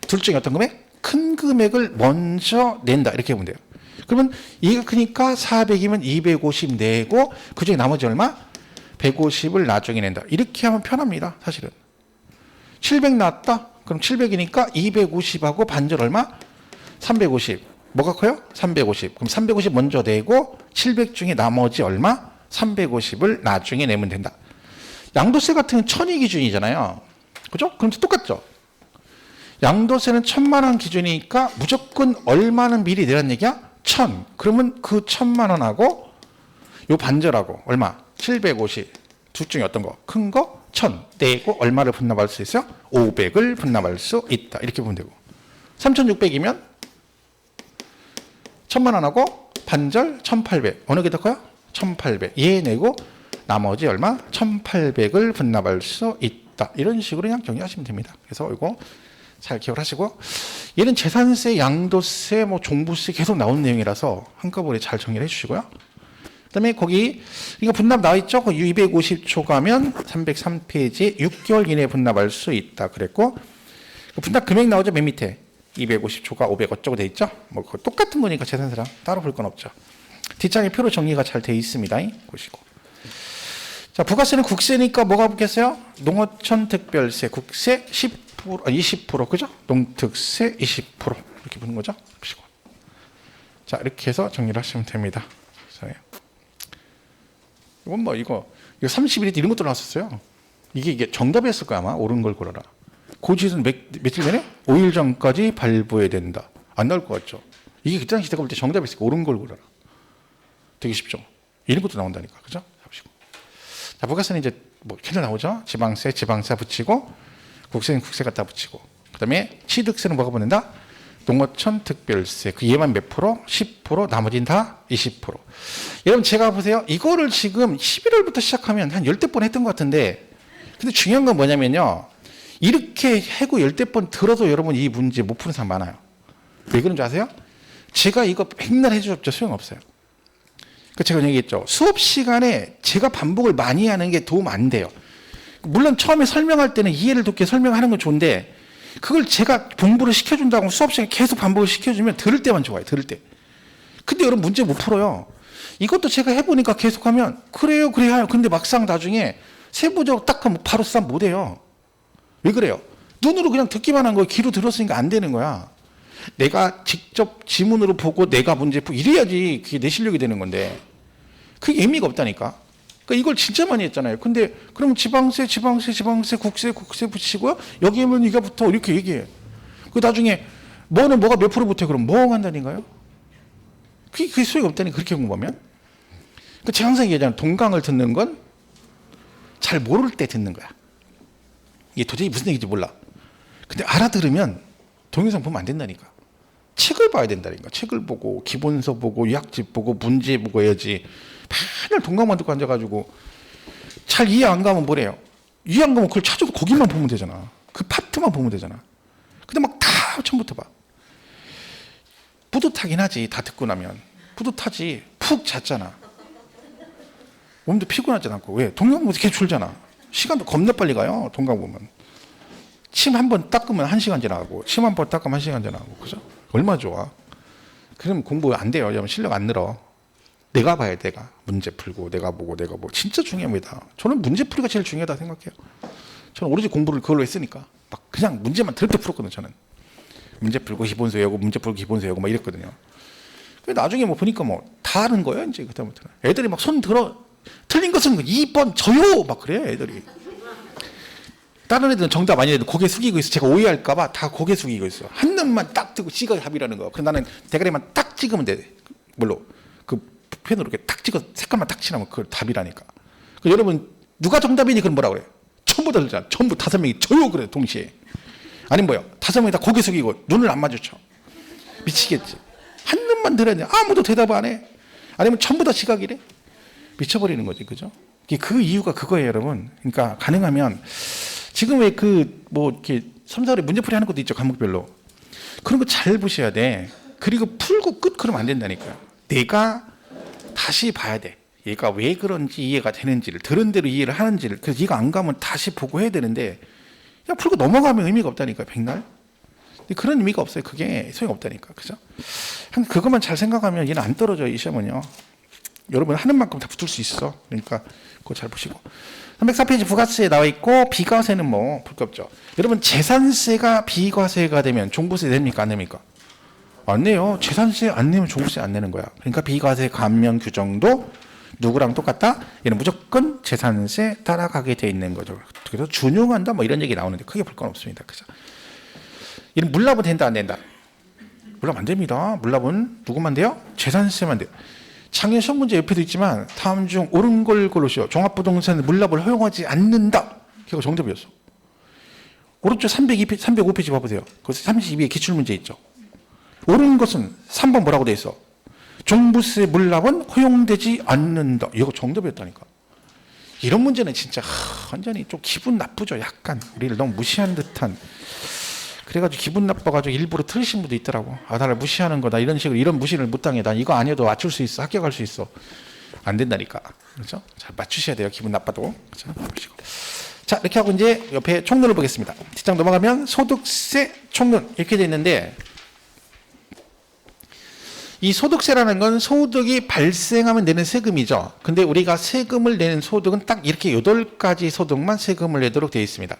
둘 중에 어떤 금액? 큰 금액을 먼저 낸다. 이렇게 보면 돼요. 그러면 얘가 크니까 400이면 250 내고 그중에 나머지 얼마? 150을 나중에 낸다. 이렇게 하면 편합니다. 사실은. 700 나왔다. 그럼 700이니까 250하고 반절 얼마? 350. 뭐가 커요? 350. 그럼 350 먼저 내고 700 중에 나머지 얼마? 350을 나중에 내면 된다. 양도세 같은 건 1000이 기준이잖아요. 그죠? 그럼 똑같죠? 양도세는 1000만 원 기준이니까 무조건 얼마는 미리 내란 얘기야? 1000. 그러면 그 1000만 원하고 요 반절하고 얼마? 750. 둘 중에 어떤 거? 큰 거? 1000. 내고 얼마를 분납할 수 있어요? 500을 분납할 수 있다. 이렇게 보면 되고. 3600이면 1000만 원하고 반절 1800. 어느 게 더 커요? 1800. 얘 내고 나머지 얼마? 1800을 분납할 수 있다. 이런 식으로 그냥 정리하시면 됩니다. 그래서 이거 잘 기억을 하시고, 얘는 재산세, 양도세, 종부세 계속 나오는 내용이라서 한꺼번에 잘 정리를 해주시고요. 그다음에 거기 이거 분납 나와 있죠? 250초 가면 303페이지 6개월 이내에 분납할 수 있다 그랬고, 분납 금액 나오죠? 맨 밑에 250초가 500 어쩌고 돼 있죠? 그거 똑같은 거니까 재산세랑 따로 볼 건 없죠. 뒷장에 표로 정리가 잘 돼 있습니다. 보시고. 자, 부가세는 국세니까 뭐가 붙겠어요? 농어촌 특별세, 국세 20%, 그죠? 농특세 20% 이렇게 보는 거죠. 보시고. 자, 이렇게 해서 정리를 하시면 됩니다. 이건 뭐 이거 31일 이런 것도 나왔었어요. 이게 정답이었을 거야 아마. 옳은 걸 고르라. 고지에서는 며칠 전에 5일 전까지 발부해야 된다. 안 나올 것 같죠. 이게 그때 당시 제가 볼 때 정답이었을 거야. 옳은 걸 고르라. 되게 쉽죠. 이런 것도 나온다니까. 그죠? 잡으시고. 자, 부가세는 이제 뭐 캐들 나오죠. 지방세 붙이고, 국세는 국세 갖다 붙이고. 그다음에 취득세는 뭐가 붙는다? 농어촌 특별세. 그 얘만 몇 프로? 10%, 나머지는 다 20%. 여러분 제가 보세요. 이거를 지금 11월부터 시작하면 한 10대 번 했던 것 같은데, 근데 중요한 건 뭐냐면요. 이렇게 해고 10대 번 들어도 여러분 이 문제 못 푸는 사람 많아요. 왜 그런지 아세요? 제가 이거 백날 해주셨죠. 소용없어요. 그 제가 얘기했죠. 수업 시간에 제가 반복을 많이 하는 게 도움 안 돼요. 물론 처음에 설명할 때는 이해를 돕게 설명하는 건 좋은데, 그걸 제가 공부를 시켜준다고 수업 시간에 계속 반복을 시켜주면 들을 때만 좋아요. 들을 때. 근데 여러분 문제 못 풀어요. 이것도 제가 해보니까 계속하면 그래요. 근데 막상 나중에 세부적으로 딱 하면 바로 쌈 못해요. 왜 그래요? 눈으로 그냥 듣기만 한 거예요. 귀로 들었으니까 안 되는 거야. 내가 직접 지문으로 보고 내가 문제 풀고 이래야지 그게 내 실력이 되는 건데, 그게 의미가 없다니까. 그러니까 이걸 진짜 많이 했잖아요. 근데 그럼 지방세, 국세 붙이고요. 여기 하면 이가 붙어 이렇게 얘기해. 그 나중에 뭐는 뭐가 몇 프로 붙어 그럼 뭐 한다니까요? 그게 소용이 없다니 그렇게 공부하면. 그 제가 항상 얘기하잖아요. 동강을 듣는 건 잘 모를 때 듣는 거야. 이게 도저히 무슨 얘기인지 몰라. 근데 알아들으면 동영상 보면 안 된다니까. 책을 봐야 된다니까. 책을 보고 기본서 보고 유학집 보고 문제 보고 해야지. 맨날 동강만 듣고 앉아가지고 잘 이해 안 가면 뭐래요? 이해 안 가면 그걸 찾아서 거기만 보면 되잖아. 그 파트만 보면 되잖아. 근데 막 다 처음부터 봐. 뿌듯하긴 하지. 다 듣고 나면. 뿌듯하지. 푹 잤잖아. 몸도 피곤하지 않고. 왜? 동강 보면 계속 졸잖아. 시간도 겁나 빨리 가요. 동강 보면. 침 한 번 닦으면 1시간 지나가고, 침 한 번 닦으면 1시간 지나가고. 그죠? 얼마나 좋아. 그러면 공부 안 돼요. 여러분 실력 안 늘어. 내가 봐야 돼. 내가 문제 풀고 내가 보고 진짜 중요합니다. 저는 문제 풀이가 제일 중요하다 생각해요. 저는 오로지 공부를 그걸로 했으니까 막 그냥 문제만 들을 때 풀었거든요. 저는 문제 풀고 기본서 외우고 문제 풀고 기본서 외우고 막 이랬거든요. 근데 나중에 뭐 보니까 뭐 다 하는 거예요. 이제 그다음부터는 애들이 막 손 들어 틀린 것은 2번 저요 막 그래요. 애들이. 다른 애들은 정답 아닌 애들 고개 숙이고 있어. 제가 오해할까봐 다 고개 숙이고 있어. 한 놈만 딱 뜨고 C가 답이라는 거. 그래서 나는 대가리만 딱 찍으면 돼. 물론 그 펜으로 이렇게 딱 찍어 색깔만 딱 칠하면 그걸 답이라니까. 여러분 누가 정답이니 그럼 뭐라 그래요? 전부 다 들잖아. 전부 5명이 저요 그래 동시에. 아니면 뭐요? 5명이 다 고개 숙이고 눈을 안 마주쳐. 미치겠지. 한 놈만 들어야 돼. 아무도 대답 안 해. 아니면 전부 다 지각이래. 미쳐버리는 거지, 그죠? 그 이유가 그거예요, 여러분. 그러니까 가능하면 지금 왜 뭐 이렇게 3, 4월에 문제풀이 하는 것도 있죠, 과목별로. 그런 거 잘 보셔야 돼. 그리고 풀고 끝 그러면 안 된다니까요. 내가 다시 봐야 돼. 얘가 왜 그런지 이해가 되는지를, 들은 대로 이해를 하는지를. 그래서 얘가 안 가면 다시 보고 해야 되는데 그냥 풀고 넘어가면 의미가 없다니까요, 백날. 그런 의미가 없어요. 그게 소용없다니까, 그죠? 그것만 잘 생각하면 얘는 안 떨어져요, 이 시험은요. 여러분 하는 만큼 다 붙을 수 있어. 그러니까 그거 잘 보시고. 304페이지 부가세에 나와 있고, 비과세는 뭐 볼 게 없죠. 여러분 재산세가 비과세가 되면 종부세 냅니까 안 냅니까? 안 내요. 재산세 안 내면 종부세 안 내는 거야. 그러니까 비과세 감면 규정도 누구랑 똑같다? 얘는 무조건 재산세 따라가게 돼 있는 거죠. 그래서 준용한다 뭐 이런 얘기 나오는데 크게 볼 건 없습니다. 그죠? 얘는 물납은 된다 안 된다? 물납 안 됩니다. 물납은 누구만 돼요? 재산세만 돼요. 작년 시험 문제 옆에도 있지만 다음 중 옳은 걸 고르시오. 종합부동산 물납을 허용하지 않는다. 그게 정답이었어. 오른쪽 305페이지 봐보세요. 거기서 32의 기출문제 있죠. 옳은 것은 3번 뭐라고 돼 있어? 종부세 물납은 허용되지 않는다. 이거 정답이었다니까. 이런 문제는 진짜 완전히 좀 기분 나쁘죠. 약간 우리를 너무 무시하는 듯한. 그래가지고 기분 나빠가지고 일부러 틀으신 분도 있더라고. 아, 나를 무시하는 거다. 이런 식으로 이런 무시를 못 당해. 난 이거 아니어도 맞출 수 있어. 합격할 수 있어. 안 된다니까. 그렇죠? 잘 맞추셔야 돼요. 기분 나빠도. 그렇죠? 자, 이렇게 하고 이제 옆에 총론을 보겠습니다. 뒷장 넘어가면 소득세 총론 이렇게 돼 있는데, 이 소득세라는 건 소득이 발생하면 내는 세금이죠. 근데 우리가 세금을 내는 소득은 딱 이렇게 8가지 소득만 세금을 내도록 되어 있습니다.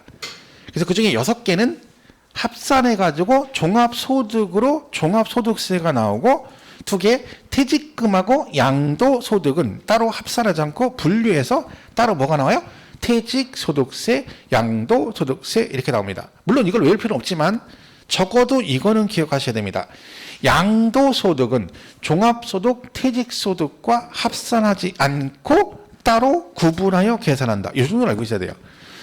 그래서 그중에 6개는 합산해가지고 종합소득으로 종합소득세가 나오고, 두 개, 퇴직금하고 양도소득은 따로 합산하지 않고 분류해서 따로 뭐가 나와요? 퇴직소득세, 양도소득세 이렇게 나옵니다. 물론 이걸 외울 필요는 없지만 적어도 이거는 기억하셔야 됩니다. 양도소득은 종합소득, 퇴직소득과 합산하지 않고 따로 구분하여 계산한다. 이 정도는 알고 있어야 돼요.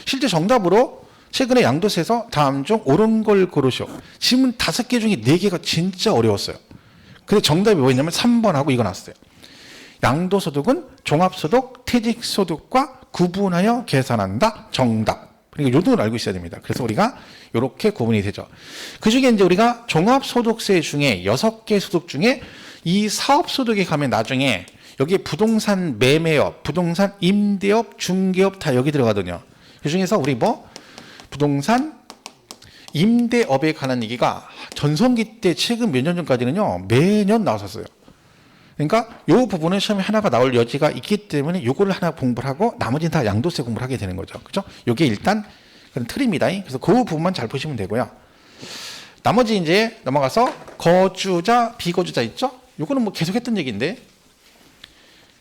실제 정답으로 최근에 양도세에서 다음 중 옳은 걸 고르시오. 질문 5개 중에 4개가 진짜 어려웠어요. 근데 정답이 뭐였냐면 3번하고 이거 나왔어요. 양도소득은 종합소득, 퇴직소득과 구분하여 계산한다. 정답. 그러니까 요 정도는 알고 있어야 됩니다. 그래서 우리가 이렇게 구분이 되죠. 그 중에 이제 우리가 종합소득세 중에 6개 소득 중에 이 사업소득에 가면 나중에 여기에 부동산 매매업, 부동산 임대업, 중개업 다 여기 들어가거든요. 그 중에서 우리 뭐 부동산 임대업에 관한 얘기가 전성기 때 최근 몇 년 전까지는요 매년 나왔었어요. 그러니까 이 부분은 시험에 하나가 나올 여지가 있기 때문에 요거를 하나 공부를 하고 나머지는 다 양도세 공부를 하게 되는 거죠. 그죠? 요게 일단 그런 틀입니다. 그래서 그 부분만 잘 보시면 되고요. 나머지 이제 넘어가서 거주자, 비거주자 있죠? 요거는 뭐 계속 했던 얘기인데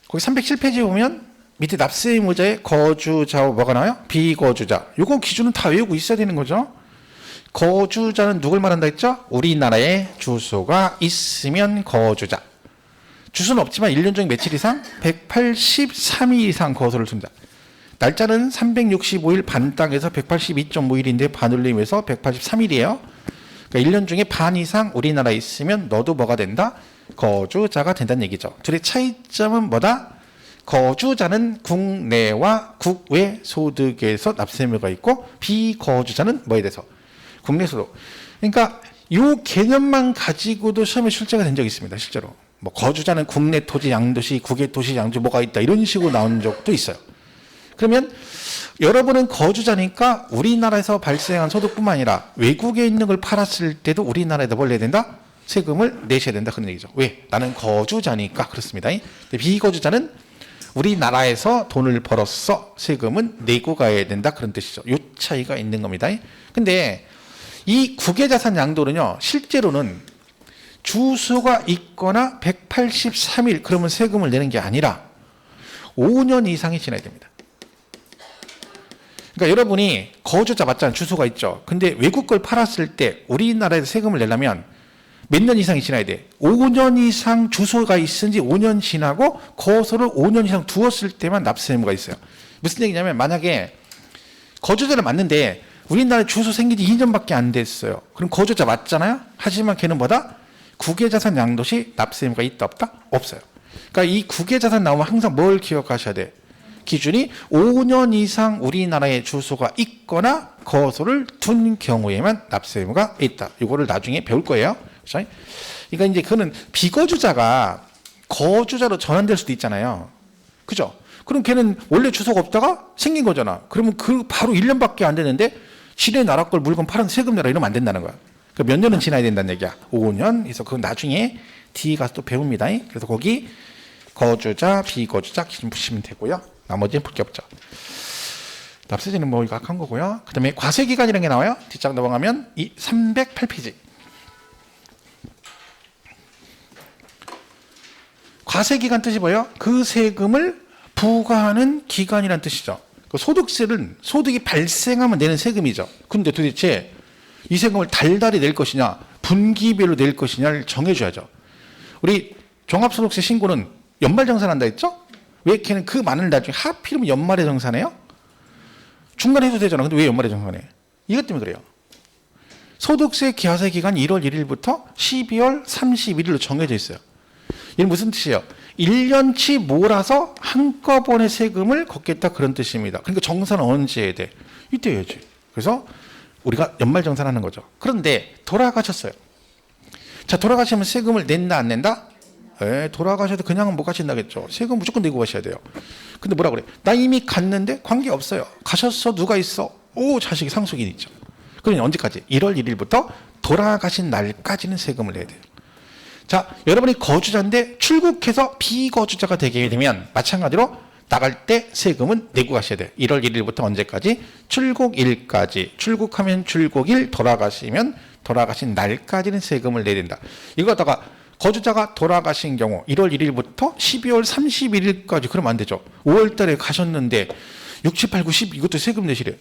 거기 307페이지 보면 밑에 납세 의무자의 거주자와 뭐가 나와요? 비거주자. 요거 기준은 다 외우고 있어야 되는 거죠. 거주자는 누굴 말한다 했죠? 우리나라에 주소가 있으면 거주자. 주소는 없지만 1년 중 며칠 이상? 183일 이상 거소를 둔다. 날짜는 365일 반 땅에서 182.5일인데 반을 내면서 183일이에요. 그러니까 1년 중에 반 이상 우리나라에 있으면 너도 뭐가 된다? 거주자가 된다는 얘기죠. 둘의 차이점은 뭐다? 거주자는 국내와 국외 소득에서 납세 의무가 있고 비거주자는 뭐에 대해서? 국내 소득. 그러니까 이 개념만 가지고도 시험에 출제가 된 적이 있습니다. 실제로. 뭐 거주자는 국내 토지 양도시, 국외 토지 양도시 뭐가 있다 이런 식으로 나온 적도 있어요. 그러면 여러분은 거주자니까 우리나라에서 발생한 소득뿐만 아니라 외국에 있는 걸 팔았을 때도 우리나라에다 뭘 내야 된다? 세금을 내셔야 된다 그런 얘기죠. 왜? 나는 거주자니까 그렇습니다. 비거주자는 우리나라에서 돈을 벌었어 세금은 내고 가야 된다 그런 뜻이죠. 이 차이가 있는 겁니다. 근데 이 국외자산 양도는요 실제로는 주소가 있거나 183일 그러면 세금을 내는 게 아니라 5년 이상이 지나야 됩니다. 그러니까 여러분이 거주자 맞잖아요. 주소가 있죠. 근데 외국 걸 팔았을 때 우리나라에서 세금을 내려면 몇 년 이상이 지나야 돼? 5년 이상 주소가 있은지 5년 지나고 거소를 5년 이상 두었을 때만 납세 의무가 있어요. 무슨 얘기냐면 만약에 거주자는 맞는데 우리나라에 주소 생긴 지 2년밖에 안 됐어요. 그럼 거주자 맞잖아요. 하지만 걔는 뭐다? 국외자산 양도시 납세 의무가 있다 없다? 없어요. 그러니까 이 국외자산 나오면 항상 뭘 기억하셔야 돼? 기준이 5년 이상 우리나라에 주소가 있거나 거소를 둔 경우에만 납세 의무가 있다. 이거를 나중에 배울 거예요. 그렇죠? 그러니까 이제 그거는 비거주자가 거주자로 전환될 수도 있잖아요. 그죠? 그럼 걔는 원래 주소가 없다가 생긴 거잖아. 그러면 그 바로 1년밖에 안 되는데 지네 나라 걸 물건 팔아서 세금 내라 이러면 안 된다는 거야. 그러니까 몇 년은 지나야 된다는 얘기야. 5년. 그래서 그건 나중에 뒤에 가서 또 배웁니다. 그래서 거기 거주자, 비거주자 기준 보시면 되고요. 나머지는 볼 게 없죠. 납세제는 뭐 이거 한 거고요. 그 다음에 과세기간이라는 게 나와요. 뒷장 넘어가면 이 308페이지. 과세기간 뜻이 뭐예요? 그 세금을 부과하는 기간이란 뜻이죠. 그 소득세는 소득이 발생하면 내는 세금이죠. 근데 도대체 이 세금을 달달이 낼 것이냐, 분기별로 낼 것이냐를 정해줘야죠. 우리 종합소득세 신고는 연말정산한다 했죠? 왜 걔는 그 많은 나중에 하필이면 연말에 정산해요? 중간에 해도 되잖아. 근데 왜 연말에 정산해? 이것 때문에 그래요. 소득세 기하세 기간 1월 1일부터 12월 31일로 정해져 있어요. 이게 무슨 뜻이에요? 1년치 몰아서 한꺼번에 세금을 걷겠다 그런 뜻입니다. 그러니까 정산은 언제 해야 돼? 이때 해야지. 그래서 우리가 연말정산하는 거죠. 그런데 돌아가셨어요. 자, 돌아가시면 세금을 낸다 안 낸다? 네, 돌아가셔도 그냥은 못 가신다겠죠. 세금 무조건 내고 가셔야 돼요. 근데 뭐라 그래? 나 이미 갔는데 관계없어요. 가셨어? 누가 있어? 오, 자식이 상속인 있죠. 그러면 언제까지? 1월 1일부터 돌아가신 날까지는 세금을 내야 돼요. 자, 여러분이 거주자인데 출국해서 비거주자가 되게 되면 마찬가지로 나갈 때 세금은 내고 가셔야 돼요. 1월 1일부터 언제까지? 출국일까지. 출국하면 출국일, 돌아가시면 돌아가신 날까지는 세금을 내야 된다. 이거 갖다가 거주자가 돌아가신 경우 1월 1일부터 12월 31일까지 그러면 안 되죠. 5월 달에 가셨는데 60, 8, 9, 10 이것도 세금 내시래요.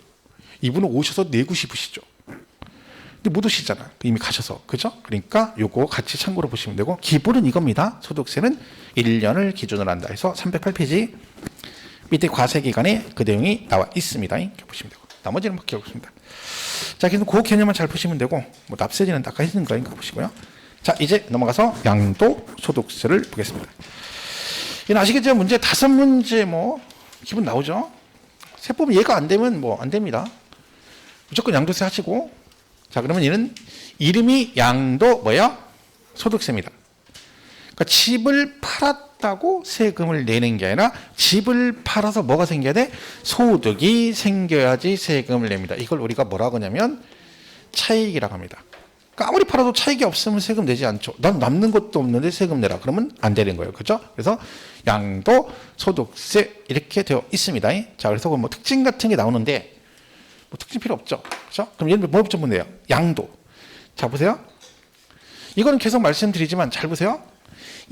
이분은 오셔서 내고 싶으시죠. 근데 못 오시잖아. 이미 가셔서. 그죠? 그러니까 요거 같이 참고로 보시면 되고 기본은 이겁니다. 소득세는 1년을 기준으로 한다 해서 308페이지 밑에 과세기간에 그 내용이 나와 있습니다. 이렇게 보시면 되고 나머지는 막 기억 없습니다. 자, 그래서 그 개념만 잘 보시면 되고 뭐 납세지는 아까 했는 거니까 보시고요. 자, 이제 넘어가서 양도소득세를 보겠습니다. 이건 아시겠지만 문제 5문제 뭐 기본 나오죠. 세법 이해가 안 되면 뭐 안 됩니다. 무조건 양도세 하시고. 자, 그러면 얘는 이름이 양도 뭐야? 소득세입니다. 그러니까 집을 팔았다고 세금을 내는 게 아니라 집을 팔아서 뭐가 생겨야 돼? 소득이 생겨야지 세금을 냅니다. 이걸 우리가 뭐라고 하냐면 차익이라고 합니다. 그러니까 아무리 팔아도 차익이 없으면 세금 내지 않죠. 난 남는 것도 없는데 세금 내라. 그러면 안 되는 거예요. 그렇죠? 그래서 양도 소득세 이렇게 되어 있습니다. 자, 그래서 뭐 특징 같은 게 나오는데 뭐 특징 필요 없죠. 그렇죠? 그럼 얘는 뭐 붙여보면 돼요? 양도. 자, 보세요. 이거는 계속 말씀드리지만 잘 보세요.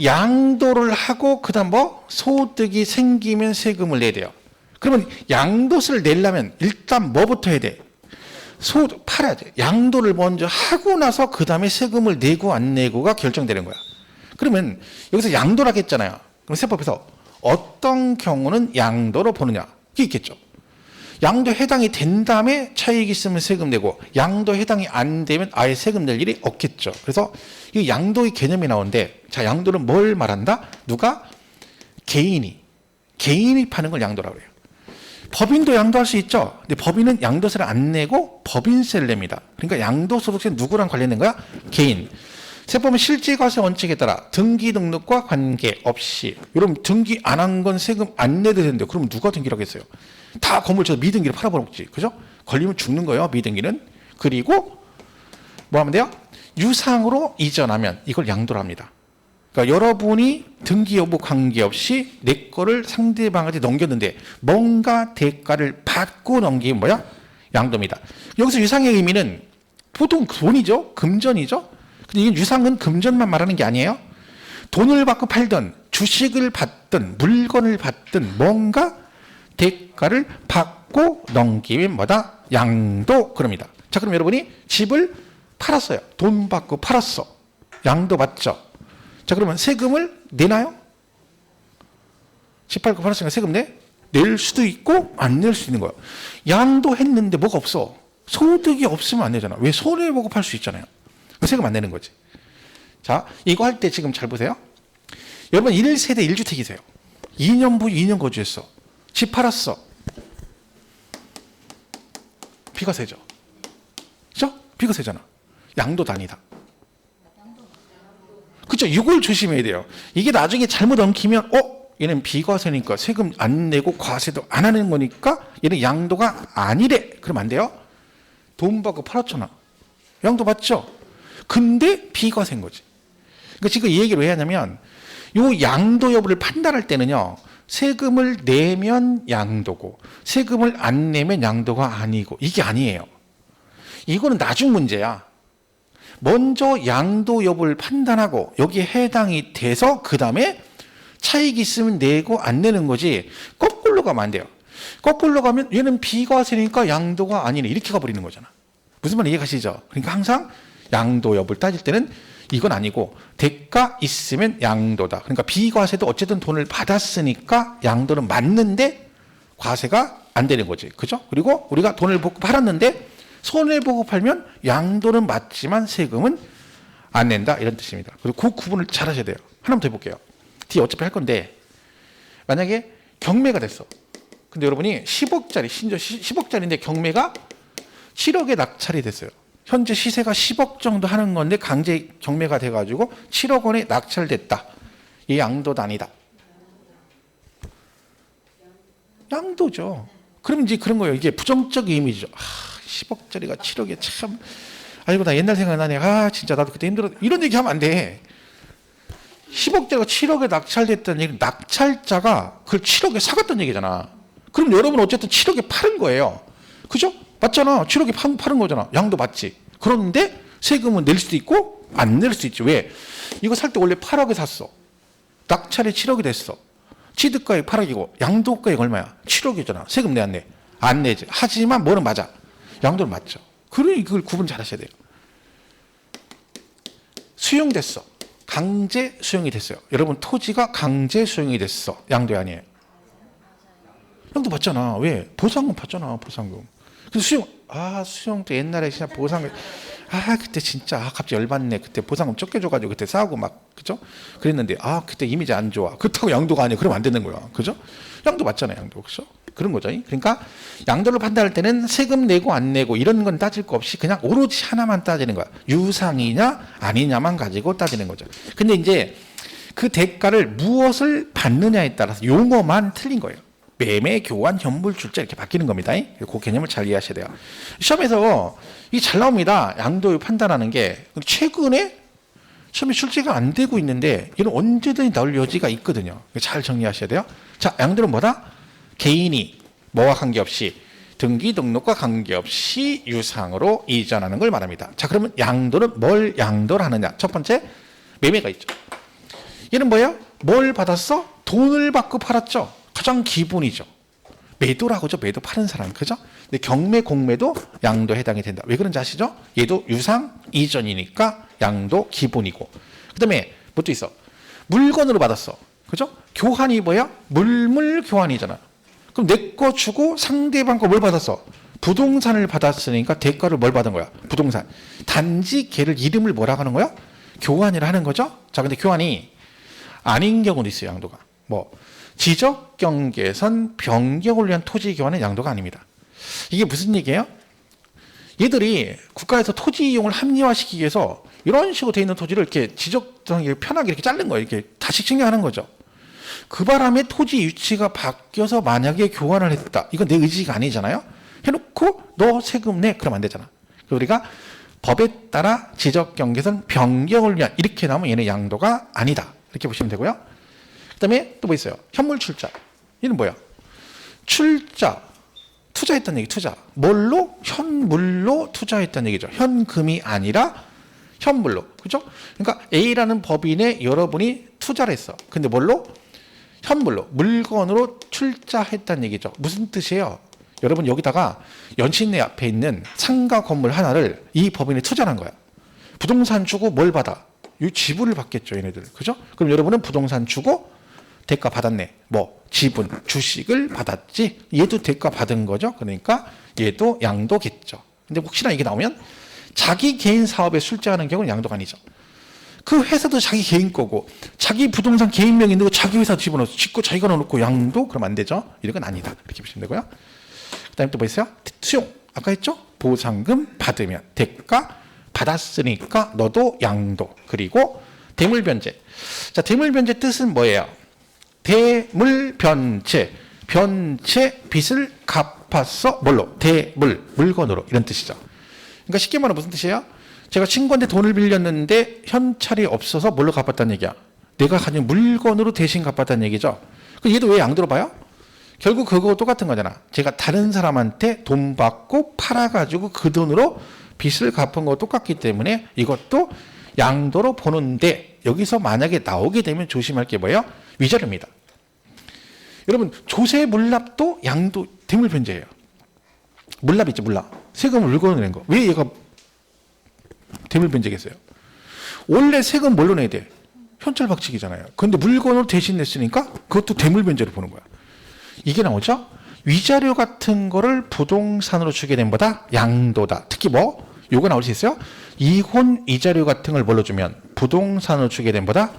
양도를 하고 그다음 뭐 소득이 생기면 세금을 내야 돼요. 그러면 양도세를 내려면 일단 뭐부터 해야 돼? 소득 팔아야 돼. 양도를 먼저 하고 나서 그다음에 세금을 내고 안 내고가 결정되는 거야. 그러면 여기서 양도라고 했잖아요. 그럼 세법에서 어떤 경우는 양도로 보느냐? 그게 있겠죠. 양도 해당이 된 다음에 차익이 있으면 세금 내고 양도 해당이 안 되면 아예 세금 낼 일이 없겠죠. 그래서 이 양도의 개념이 나오는데 자, 양도는 뭘 말한다? 누가? 개인이 파는 걸 양도라고 해요. 법인도 양도할 수 있죠. 근데 법인은 양도세를 안 내고 법인세를 냅니다. 그러니까 양도소득세는 누구랑 관련된 거야? 개인. 세법은 실질과세 원칙에 따라 등기 등록과 관계없이 여러분 등기 안 한 건 세금 안 내도 되는데 그럼 누가 등기를 하겠어요? 다 건물 쳐서 미등기를 팔아버렸지. 그죠? 걸리면 죽는 거예요. 미등기는. 그리고 뭐 하면 돼요? 유상으로 이전하면 이걸 양도를 합니다. 그러니까 여러분이 등기 여부 관계없이 내 거를 상대방한테 넘겼는데 뭔가 대가를 받고 넘기면 뭐야? 양도입니다. 여기서 유상의 의미는 보통 돈이죠. 금전이죠. 근데 이게 유상은 금전만 말하는 게 아니에요. 돈을 받고 팔든 주식을 받든 물건을 받든 뭔가 대가를 받고 넘기면 뭐다? 양도 그럽니다. 자, 그럼 여러분이 집을 팔았어요. 돈 받고 팔았어. 양도 받죠. 자, 그러면 세금을 내나요? 집 팔고 팔았으니까 세금 내? 낼 수도 있고 안 낼 수 있는 거예요. 양도했는데 뭐가 없어. 소득이 없으면 안 내잖아. 왜? 손해보고 팔 수 있잖아요. 세금 안 내는 거지. 자, 이거 할 때 지금 잘 보세요. 여러분 1세대 1주택이세요. 2년 부 2년 거주했어. 집 팔았어. 비과세죠. 그죠? 비과세잖아. 양도도 아니다. 그죠? 이걸 조심해야 돼요. 이게 나중에 잘못 엉키면 얘는 비과세니까 세금 안 내고 과세도 안 하는 거니까 얘는 양도가 아니래. 그러면 안 돼요. 돈 받고 팔았잖아. 양도 받죠? 근데 비과세인 거지. 그러니까 지금 이 얘기를 왜 하냐면 요 양도 여부를 판단할 때는요. 세금을 내면 양도고 세금을 안 내면 양도가 아니고 이게 아니에요. 이거는 나중 문제야. 먼저 양도 여부를 판단하고 여기에 해당이 돼서 그 다음에 차익이 있으면 내고 안 내는 거지 거꾸로 가면 안 돼요. 거꾸로 가면 얘는 비과세니까 양도가 아니네 이렇게 가버리는 거잖아. 무슨 말 이해가시죠? 그러니까 항상 양도 여부를 따질 때는 이건 아니고 대가 있으면 양도다. 그러니까 비과세도 어쨌든 돈을 받았으니까 양도는 맞는데 과세가 안 되는 거지. 그죠? 그리고 우리가 돈을 받고 팔았는데 손해보고 팔면 양도는 맞지만 세금은 안 낸다 이런 뜻입니다. 그리고 그 구분을 잘 하셔야 돼요. 하나만 더 해볼게요. 뒤에 어차피 할 건데 만약에 경매가 됐어. 근데 여러분이 10억짜리 심지어 10억짜리인데 경매가 7억에 낙찰이 됐어요. 현재 시세가 10억 정도 하는 건데 강제 경매가 돼가지고 7억 원에 낙찰됐다. 이 양도도 아니다. 양도죠. 그럼 이제 그런 거예요. 이게 부정적 이미지죠. 10억짜리가 7억에 참 아이고 나 옛날 생각나네. 진짜 나도 그때 힘들었. 이런 얘기 하면 안 돼. 10억짜리가 7억에 낙찰됐다는 얘기는 낙찰자가 그걸 7억에 사갔다는 얘기잖아. 그럼 여러분 어쨌든 7억에 팔은 거예요. 그죠? 맞잖아. 7억에 파는 거잖아. 양도 맞지. 그런데 세금은 낼 수도 있고 안 낼 수 있지. 왜? 이거 살 때 원래 8억에 샀어. 낙찰이 7억이 됐어. 취득가액 8억이고 양도가액 얼마야? 7억이잖아. 세금 내 안 내? 안 내지. 하지만 뭐는 맞아? 양도는 맞죠. 그러니 이걸 구분 잘 하셔야 돼요. 수용됐어. 강제 수용이 됐어요. 여러분 토지가 강제 수용이 됐어. 양도이 아니에요. 양도 받잖아. 왜? 보상금 받잖아. 보상금. 그래서 수용 또 옛날에 진짜 보상금 그때 진짜 갑자기 열받네. 그때 보상금 적게 줘가지고 그때 싸우고 막 그죠? 그랬는데 그때 이미지 안 좋아. 그렇다고 양도가 아니야. 그러면 안 되는 거야. 그죠? 양도 맞잖아요. 양도. 그죠? 그런 거죠. 그러니까 양도를 판단할 때는 세금 내고 안 내고 이런 건 따질 거 없이 그냥 오로지 하나만 따지는 거야. 유상이냐 아니냐만 가지고 따지는 거죠. 근데 이제 그 대가를 무엇을 받느냐에 따라서 용어만 틀린 거예요. 매매, 교환, 현물, 출자 이렇게 바뀌는 겁니다. 그 개념을 잘 이해하셔야 돼요. 시험에서 이게 잘 나옵니다. 양도 판단하는 게. 최근에 시험에 출제가 안 되고 있는데 이건 언제든지 나올 여지가 있거든요. 잘 정리하셔야 돼요. 자, 양도는 뭐다? 개인이 뭐와 관계없이 등기 등록과 관계없이 유상으로 이전하는 걸 말합니다. 자, 그러면 양도는 뭘 양도를 하느냐? 첫 번째 매매가 있죠. 얘는 뭐예요? 뭘 받았어? 돈을 받고 팔았죠. 가장 기본이죠. 매도라고 하죠. 매도 파는 사람. 그죠? 근데 경매, 공매도 양도에 해당이 된다. 왜 그런지 아시죠? 얘도 유상 이전이니까 양도 기본이고. 그 다음에 뭐 또 있어? 물건으로 받았어. 그죠? 교환이 뭐야? 물물 교환이잖아. 그럼 내 거 주고 상대방 거 뭘 받았어? 부동산을 받았으니까 대가를 뭘 받은 거야? 부동산. 단지 걔를 이름을 뭐라고 하는 거야? 교환이라 하는 거죠? 자, 근데 교환이 아닌 경우도 있어요. 양도가. 뭐 지적 경계선 변경을 위한 토지 교환은 양도가 아닙니다. 이게 무슨 얘기예요? 얘들이 국가에서 토지 이용을 합리화시키기 위해서 이런 식으로 돼 있는 토지를 이렇게 지적성이 편하게 이렇게 자른 거예요. 이렇게 다시 측량하는 거죠. 그 바람에 토지 위치가 바뀌어서 만약에 교환을 했다. 이건 내 의지가 아니잖아요. 해놓고 너 세금 내. 그러면 안 되잖아. 우리가 법에 따라 지적 경계선 변경을 위한 이렇게 나오면 얘는 양도가 아니다. 이렇게 보시면 되고요. 그 다음에 또 뭐 있어요? 현물 출자. 얘는 뭐야? 출자. 투자했다는 얘기, 투자. 뭘로? 현물로 투자했다는 얘기죠. 현금이 아니라 현물로. 그죠? 그러니까 A라는 법인에 여러분이 투자를 했어. 근데 뭘로? 현물로. 물건으로 출자했다는 얘기죠. 무슨 뜻이에요? 여러분 여기다가 연신내 앞에 있는 상가 건물 하나를 이 법인에 투자한 거야. 부동산 주고 뭘 받아? 이 지분을 받겠죠, 얘네들. 그죠? 그럼 여러분은 부동산 주고 대가 받았네. 뭐 지분, 주식을 받았지. 얘도 대가 받은 거죠. 그러니까 얘도 양도겠죠. 근데 혹시나 이게 나오면 자기 개인 사업에 출자하는 경우는 양도가 아니죠. 그 회사도 자기 개인 거고 자기 부동산 개인 명의 있는 거 자기 회사 집어넣어서 짓고 자기가 넣어놓고 양도? 그럼 안 되죠. 이런 건 아니다. 이렇게 보시면 되고요. 그 다음에 또 뭐 있어요? 수용. 아까 했죠? 보상금 받으면 대가 받았으니까 너도 양도. 그리고 대물변제. 자, 대물변제 뜻은 뭐예요? 대물변제. 변제 빚을 갚았어. 뭘로? 대물. 물건으로. 이런 뜻이죠. 그러니까 쉽게 말하면 무슨 뜻이에요? 제가 친구한테 돈을 빌렸는데 현찰이 없어서 뭘로 갚았다는 얘기야? 내가 가진 물건으로 대신 갚았다는 얘기죠. 얘도 왜 양도로 봐요? 결국 그거 똑같은 거잖아. 제가 다른 사람한테 돈 받고 팔아가지고 그 돈으로 빚을 갚은 거 똑같기 때문에 이것도 양도로 보는데 여기서 만약에 나오게 되면 조심할 게 뭐예요? 위자료입니다. 여러분 조세 물납도 양도 대물변제예요. 물납 있죠, 물납. 세금을 물건으로 낸 거. 왜 얘가 대물변제겠어요? 원래 세금 뭘로 내야 돼? 현찰 박치기잖아요. 그런데 물건으로 대신 냈으니까 그것도 대물변제로 보는 거야. 이게 나오죠? 위자료 같은 거를 부동산으로 주게 된 보다 양도다. 특히 뭐? 요거 나올 수 있어요? 이혼 위자료 같은 걸 뭘로 주면 부동산으로 주게 된 보다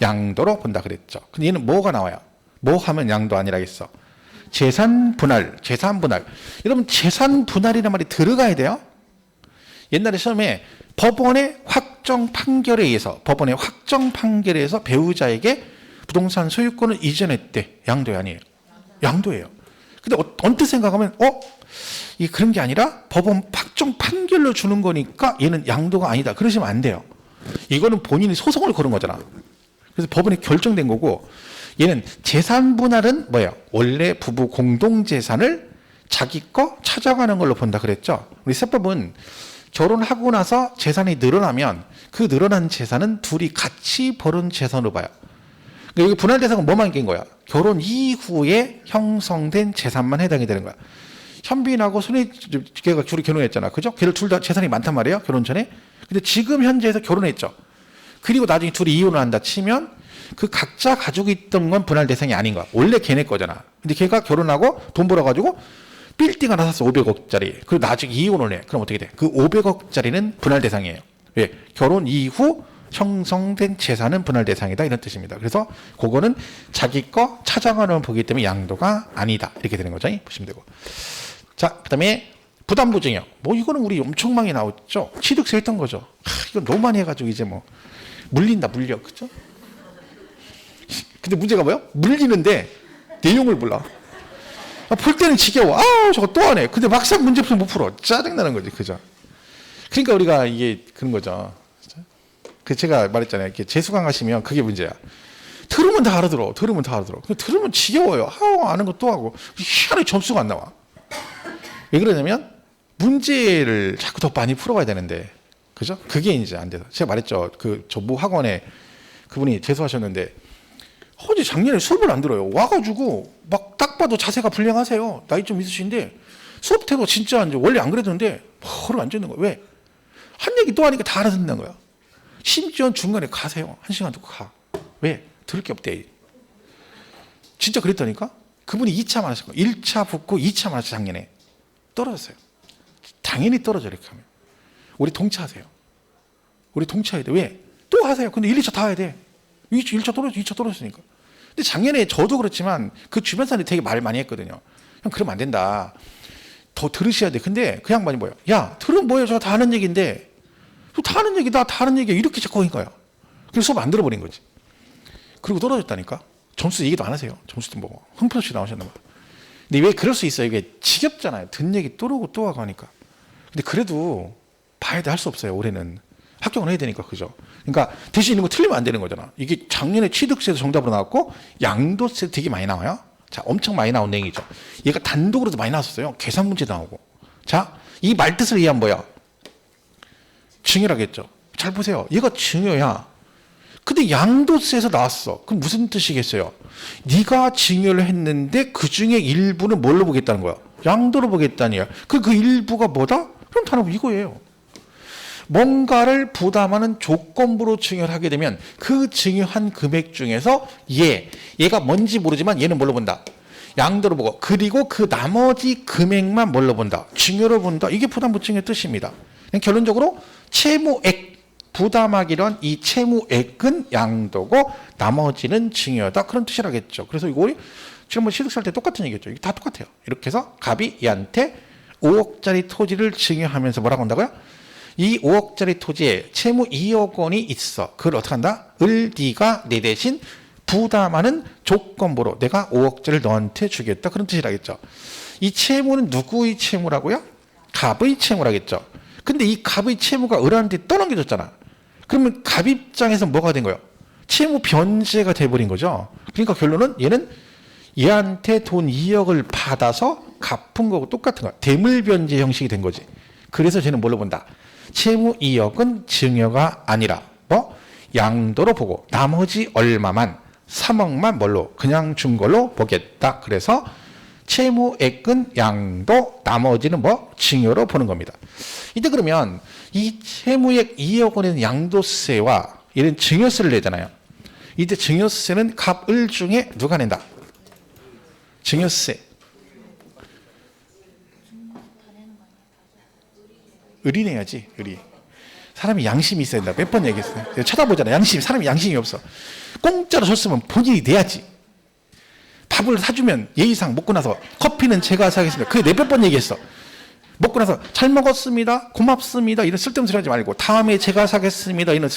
양도로 본다 그랬죠. 근데 얘는 뭐가 나와요? 뭐 하면 양도 아니라겠어? 재산 분할, 재산 분할. 여러분 재산 분할이라는 말이 들어가야 돼요. 옛날에 시험에 법원의 확정 판결에 의해서 배우자에게 부동산 소유권을 이전했대. 양도이 아니에요. 양도예요. 근데 언뜻 생각하면 이 그런 게 아니라 법원 확정 판결로 주는 거니까 얘는 양도가 아니다. 그러시면 안 돼요. 이거는 본인이 소송을 걸은 거잖아. 그래서 법원에 결정된 거고 얘는 재산 분할은 뭐예요? 원래 부부 공동 재산을 자기 거 찾아가는 걸로 본다 그랬죠. 우리 세법은 결혼하고 나서 재산이 늘어나면 그 늘어난 재산은 둘이 같이 벌은 재산으로 봐요. 그러니까 여기 분할 대상은 뭐만 낀 거야? 결혼 이후에 형성된 재산만 해당이 되는 거야. 현빈하고 걔가 둘이 결혼했잖아. 그죠? 걔들 둘 다 재산이 많단 말이에요. 결혼 전에. 근데 지금 현재에서 결혼했죠. 그리고 나중에 둘이 이혼을 한다 치면 그 각자 가지고 있던 건 분할 대상이 아닌 거야. 원래 걔네 거잖아. 근데 걔가 결혼하고 돈 벌어가지고 빌딩 하나 샀어. 500억짜리. 그리고 나중에 이혼을 해. 그럼 어떻게 돼? 그 500억짜리는 분할 대상이에요. 왜? 결혼 이후 형성된 재산은 분할 대상이다. 이런 뜻입니다. 그래서 그거는 자기 거 차장으로 보기 때문에 양도가 아니다. 이렇게 되는 거죠. 보시면 되고. 자, 그 다음에 부담부 증여. 뭐 이거는 우리 엄청 많이 나왔죠. 취득세 했던 거죠. 이거 너무 많이 해가지고 이제 뭐 물린다 물려. 그죠? 근데 문제가 뭐야? 물리는데 내용을 몰라. 볼 때는 지겨워. 저거 또 하네. 근데 막상 문제 풀면 못 풀어. 짜증나는 거지. 그죠? 그러니까 우리가 이게 그런 거죠. 그 제가 말했잖아요. 이렇게 재수강 하시면 그게 문제야. 들으면 다 알아들어. 들으면 다 알아들어. 들으면 지겨워요. 아는 거 또 하고. 희한하게 점수가 안 나와. 왜 그러냐면 문제를 자꾸 더 많이 풀어가야 되는데. 그죠? 그게 이제 안 돼서. 제가 말했죠. 저 모 학원에 그분이 재수하셨는데 어제 작년에 수업을 안 들어요. 와가지고 막 딱 봐도 자세가 불량하세요. 나이 좀 있으신데 수업 태도 진짜 이제 원래 안 그랬는데 바로 앉아있는 거예요. 왜? 한 얘기 또 하니까 다 알아듣는 거야. 심지어 중간에 가세요. 1시간 듣고 가. 왜? 들을 게 없대. 진짜 그랬다니까? 그분이 2차 맞았을 거예요. 1차 붙고 2차 맞았어요. 작년에. 떨어졌어요. 당연히 떨어져 이렇게 하면. 우리 동차하세요. 우리 동차해야 돼. 왜? 또 하세요. 근데 1, 2차 다 해야 돼. 1차 떨어져, 2차 떨어졌으니까. 근데 작년에 저도 그렇지만 그 주변 사람들이 되게 말을 많이 했거든요. 형, 그러면 안 된다. 더 들으셔야 돼. 근데 그 양반이 뭐야? 야, 들으면 뭐예요? 저 다 아는 얘기인데. 다 아는 얘기다, 다 아는 얘기야. 이렇게 자꾸 하는 거야. 그래서 수업 안 들어버린 거지. 그리고 떨어졌다니까? 점수 얘기도 안 하세요. 점수도 뭐, 흥분없이 나오셨나 봐. 근데 왜 그럴 수 있어요? 이게 지겹잖아요. 듣는 얘기 또 오고 또 하고 하니까. 근데 그래도 봐야 돼. 할 수 없어요. 올해는. 합격은 해야 되니까. 그죠? 그러니까 대신 있는 거 틀리면 안 되는 거잖아. 이게 작년에 취득세도 정답으로 나왔고 양도세 되게 많이 나와요. 자, 엄청 많이 나온 내용이죠. 얘가 단독으로도 많이 나왔었어요. 계산 문제 나오고. 자, 이 말뜻을 이해하면 뭐야? 증여라겠죠. 잘 보세요. 얘가 증여야. 근데 양도세에서 나왔어. 그럼 무슨 뜻이겠어요? 네가 증여를 했는데 그 중에 일부는 뭘로 보겠다는 거야? 양도로 보겠다는 거야. 그 일부가 뭐다? 그럼 단어가 이거예요. 뭔가를 부담하는 조건부로 증여를 하게 되면 그 증여한 금액 중에서 얘가 뭔지 모르지만 얘는 뭘로 본다? 양도로 보고, 그리고 그 나머지 금액만 뭘로 본다? 증여로 본다. 이게 부담부 증여의 뜻입니다. 결론적으로 채무액, 부담하기로 한 이 채무액은 양도고 나머지는 증여다. 그런 뜻이라겠죠. 그래서 이거 우리 지난번 취득세 할 때 똑같은 얘기였죠. 이게 다 똑같아요. 이렇게 해서 갑이 얘한테 5억짜리 토지를 증여하면서 뭐라고 한다고요? 이 5억짜리 토지에 채무 2억 원이 있어. 그걸 어떻게 한다? 네가 내 대신 부담하는 조건부로 내가 5억짜리를 너한테 주겠다. 그런 뜻이라겠죠. 이 채무는 누구의 채무라고요? 갑의 채무라겠죠. 근데 이 갑의 채무가 을한테 떠넘겨졌잖아. 그러면 갑 입장에서 뭐가 된 거예요? 채무 변제가 돼버린 거죠. 그러니까 결론은 얘한테 돈 2억을 받아서 갚은 거고 똑같은 거야. 대물 변제 형식이 된 거지. 그래서 쟤는 뭘로 본다? 채무 2억은 증여가 아니라 양도로 보고 나머지 얼마만 3억만 뭘로 그냥 준 걸로 보겠다. 그래서 채무액은 양도, 나머지는 증여로 보는 겁니다. 이때 그러면 이 채무액 2억 원에는 양도세와 이런 증여세를 내잖아요. 이때 증여세는 갑, 을 중에 누가 낸다? 증여세. 을이 내야지. 을이. 사람이 양심이 있어야 된다. 몇 번 얘기했어요. 쳐다보잖아. 사람이 양심이 없어. 공짜로 줬으면 본인이 내야지. 밥을 사주면 예의상 먹고 나서 커피는 제가 사겠습니다. 그게 몇 번 얘기했어. 먹고 나서 잘 먹었습니다. 고맙습니다. 이런 쓸데없는 소리 하지 말고 다음에 제가 사겠습니다. 이런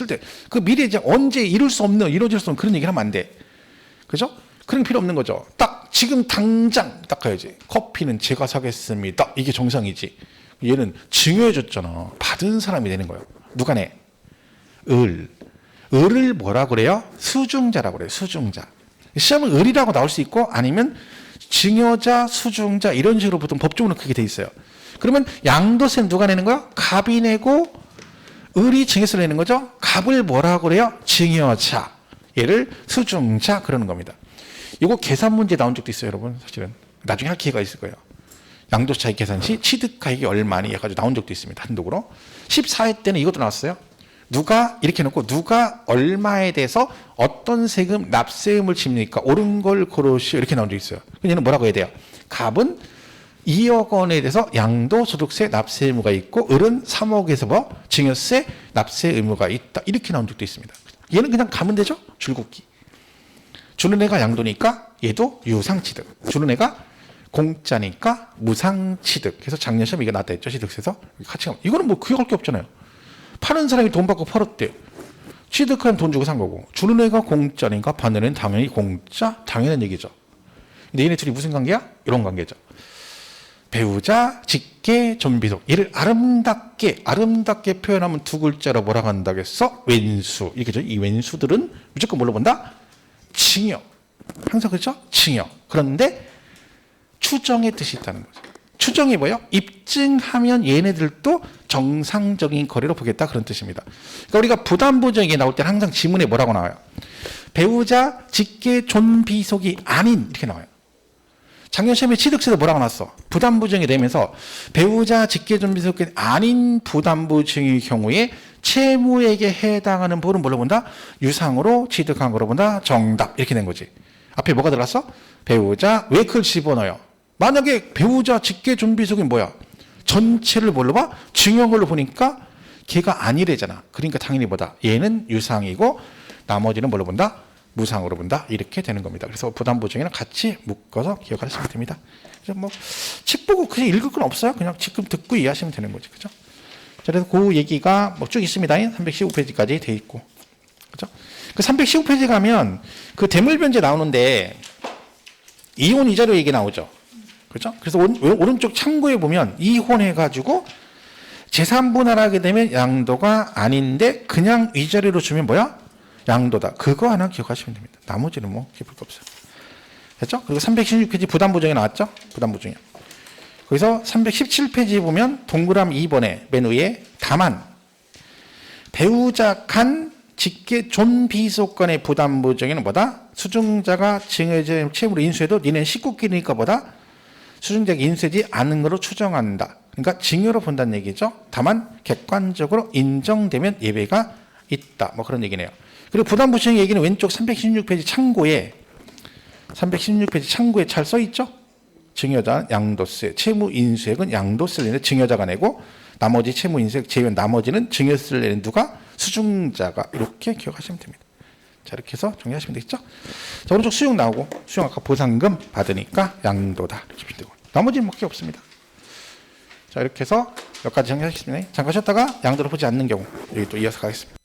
그 미래에 이제 언제 이룰 수 없는, 이루어질 수 없는 그런 얘기를 하면 안 돼. 그죠? 그런 게 필요 없는 거죠. 딱 지금 당장 딱 가야지. 커피는 제가 사겠습니다. 이게 정상이지. 얘는 증여해줬잖아. 받은 사람이 되는 거예요. 누가 내? 을을 뭐라 그래요? 수중자라고 그래요. 수중자. 시험은 을이라고 나올 수 있고 아니면 증여자, 수중자 이런 식으로 보통 법적으로 그렇게 돼 있어요. 그러면 양도세는 누가 내는 거야? 갑이 내고 을이 증여세를 내는 거죠. 갑을 뭐라고 그래요? 증여자. 얘를 수중자 그러는 겁니다. 이거 계산 문제 나온 적도 있어요, 여러분. 사실은 나중에 할 기회가 있을 거예요. 양도세 차익 계산 시 취득가액이 얼마니 해가지고 나온 적도 있습니다. 단독으로. 14회 때는 이것도 나왔어요. 누가 이렇게 놓고 누가 얼마에 대해서 어떤 세금 납세금을 집니까? 옳은 걸 고르시오 이렇게 나온 적 있어요. 얘는 뭐라고 해야 돼요? 갑은 2억 원에 대해서 양도소득세 납세 의무가 있고 을은 3억에서 뭐 증여세 납세 의무가 있다 이렇게 나온 적도 있습니다. 얘는 그냥 가면 되죠? 줄긋기. 주는 애가 양도니까 얘도 유상취득. 주는 애가 공짜니까 무상취득. 그래서 작년 시험에 이거 나왔다 했죠. 취득세에서 같이 가면. 이거는 뭐 기억할 게 없잖아요. 파는 사람이 돈 받고 팔았대요. 취득한 돈 주고 산 거고 주는 애가 공짜니까 받는 애는 당연히 공짜 당연한 얘기죠. 근데 얘네 둘이 무슨 관계야? 이런 관계죠. 배우자, 직계, 존비속. 얘를 아름답게 표현하면 두 글자로 뭐라고 한다겠어? 왼수. 이렇게죠. 이 왼수들은 무조건 뭘로 본다? 증여. 항상 그렇죠? 증여. 그런데 추정의 뜻이 있다는 거죠. 추정이 뭐예요? 입증하면 얘네들도 정상적인 거래로 보겠다 그런 뜻입니다. 그러니까 우리가 부담부정이 나올 때 항상 지문에 뭐라고 나와요? 배우자, 직계, 존비속이 아닌 이렇게 나와요. 작년 시험에 취득세도 뭐라고 나왔어? 부담부정이 되면서 배우자, 직계, 존비속이 아닌 부담부정의 경우에 채무에게 해당하는 부분은 뭘로 본다? 유상으로 취득한 거로 본다? 정답 이렇게 된 거지. 앞에 뭐가 들어갔어? 배우자, 왜 그걸 집어넣어요? 만약에 배우자, 직계, 존비속이 뭐야? 전체를 뭘로 봐? 증여한 걸로 보니까 걔가 아니래잖아. 그러니까 당연히 뭐다? 얘는 유상이고 나머지는 뭘로 본다? 무상으로 본다. 이렇게 되는 겁니다. 그래서 부담부정이랑 같이 묶어서 기억하시면 됩니다. 그래서 뭐 책 보고 그냥 읽을 건 없어요. 그냥 지금 듣고 이해하시면 되는 거지. 그죠? 그래서 그 얘기가 뭐 쭉 있습니다. 315페이지까지 돼 있고. 그죠? 그 315페이지 가면 그 대물변제 나오는데 이혼 이자료 얘기 나오죠. 그죠? 그래서 오른쪽 창구에 보면 이혼해가지고 재산 분할하게 되면 양도가 아닌데 그냥 위자료로 주면 뭐야? 양도다. 그거 하나 기억하시면 됩니다. 나머지는 뭐 기쁠 거 없어요. 됐죠? 그리고 316페이지 부담부정이 나왔죠? 부담부정이요. 거기서 317페이지에 보면 동그라미 2번에 맨 위에 다만 배우자 간 직계 존비속 간의 부담부정에는 뭐다? 수증자가 증여된 채무로 인수해도 니네는 식구끼리니까 뭐다? 수증자가 인수하지 않은 것으로 추정한다. 그러니까 증여로 본다는 얘기죠. 다만 객관적으로 인정되면 예외가 있다. 뭐 그런 얘기네요. 그리고 부담부정 얘기는 왼쪽 316페이지 창고에 잘 써있죠. 증여자 양도세, 채무 인수액은 양도세를 내는 증여자가 내고 나머지 채무 인수액 제외한 나머지는 증여세를 내는 누가? 수증자가. 이렇게 기억하시면 됩니다. 자, 이렇게 해서 정리하시면 되겠죠. 자, 오른쪽 수용 나오고 수용 아까 보상금 받으니까 양도다. 이렇게 보면 되고 나머지는 뭐 게 없습니다. 자, 이렇게 해서 몇 가지 정리하겠습니다. 잠깐 쉬었다가 양도를 보지 않는 경우 여기 또 이어서 가겠습니다.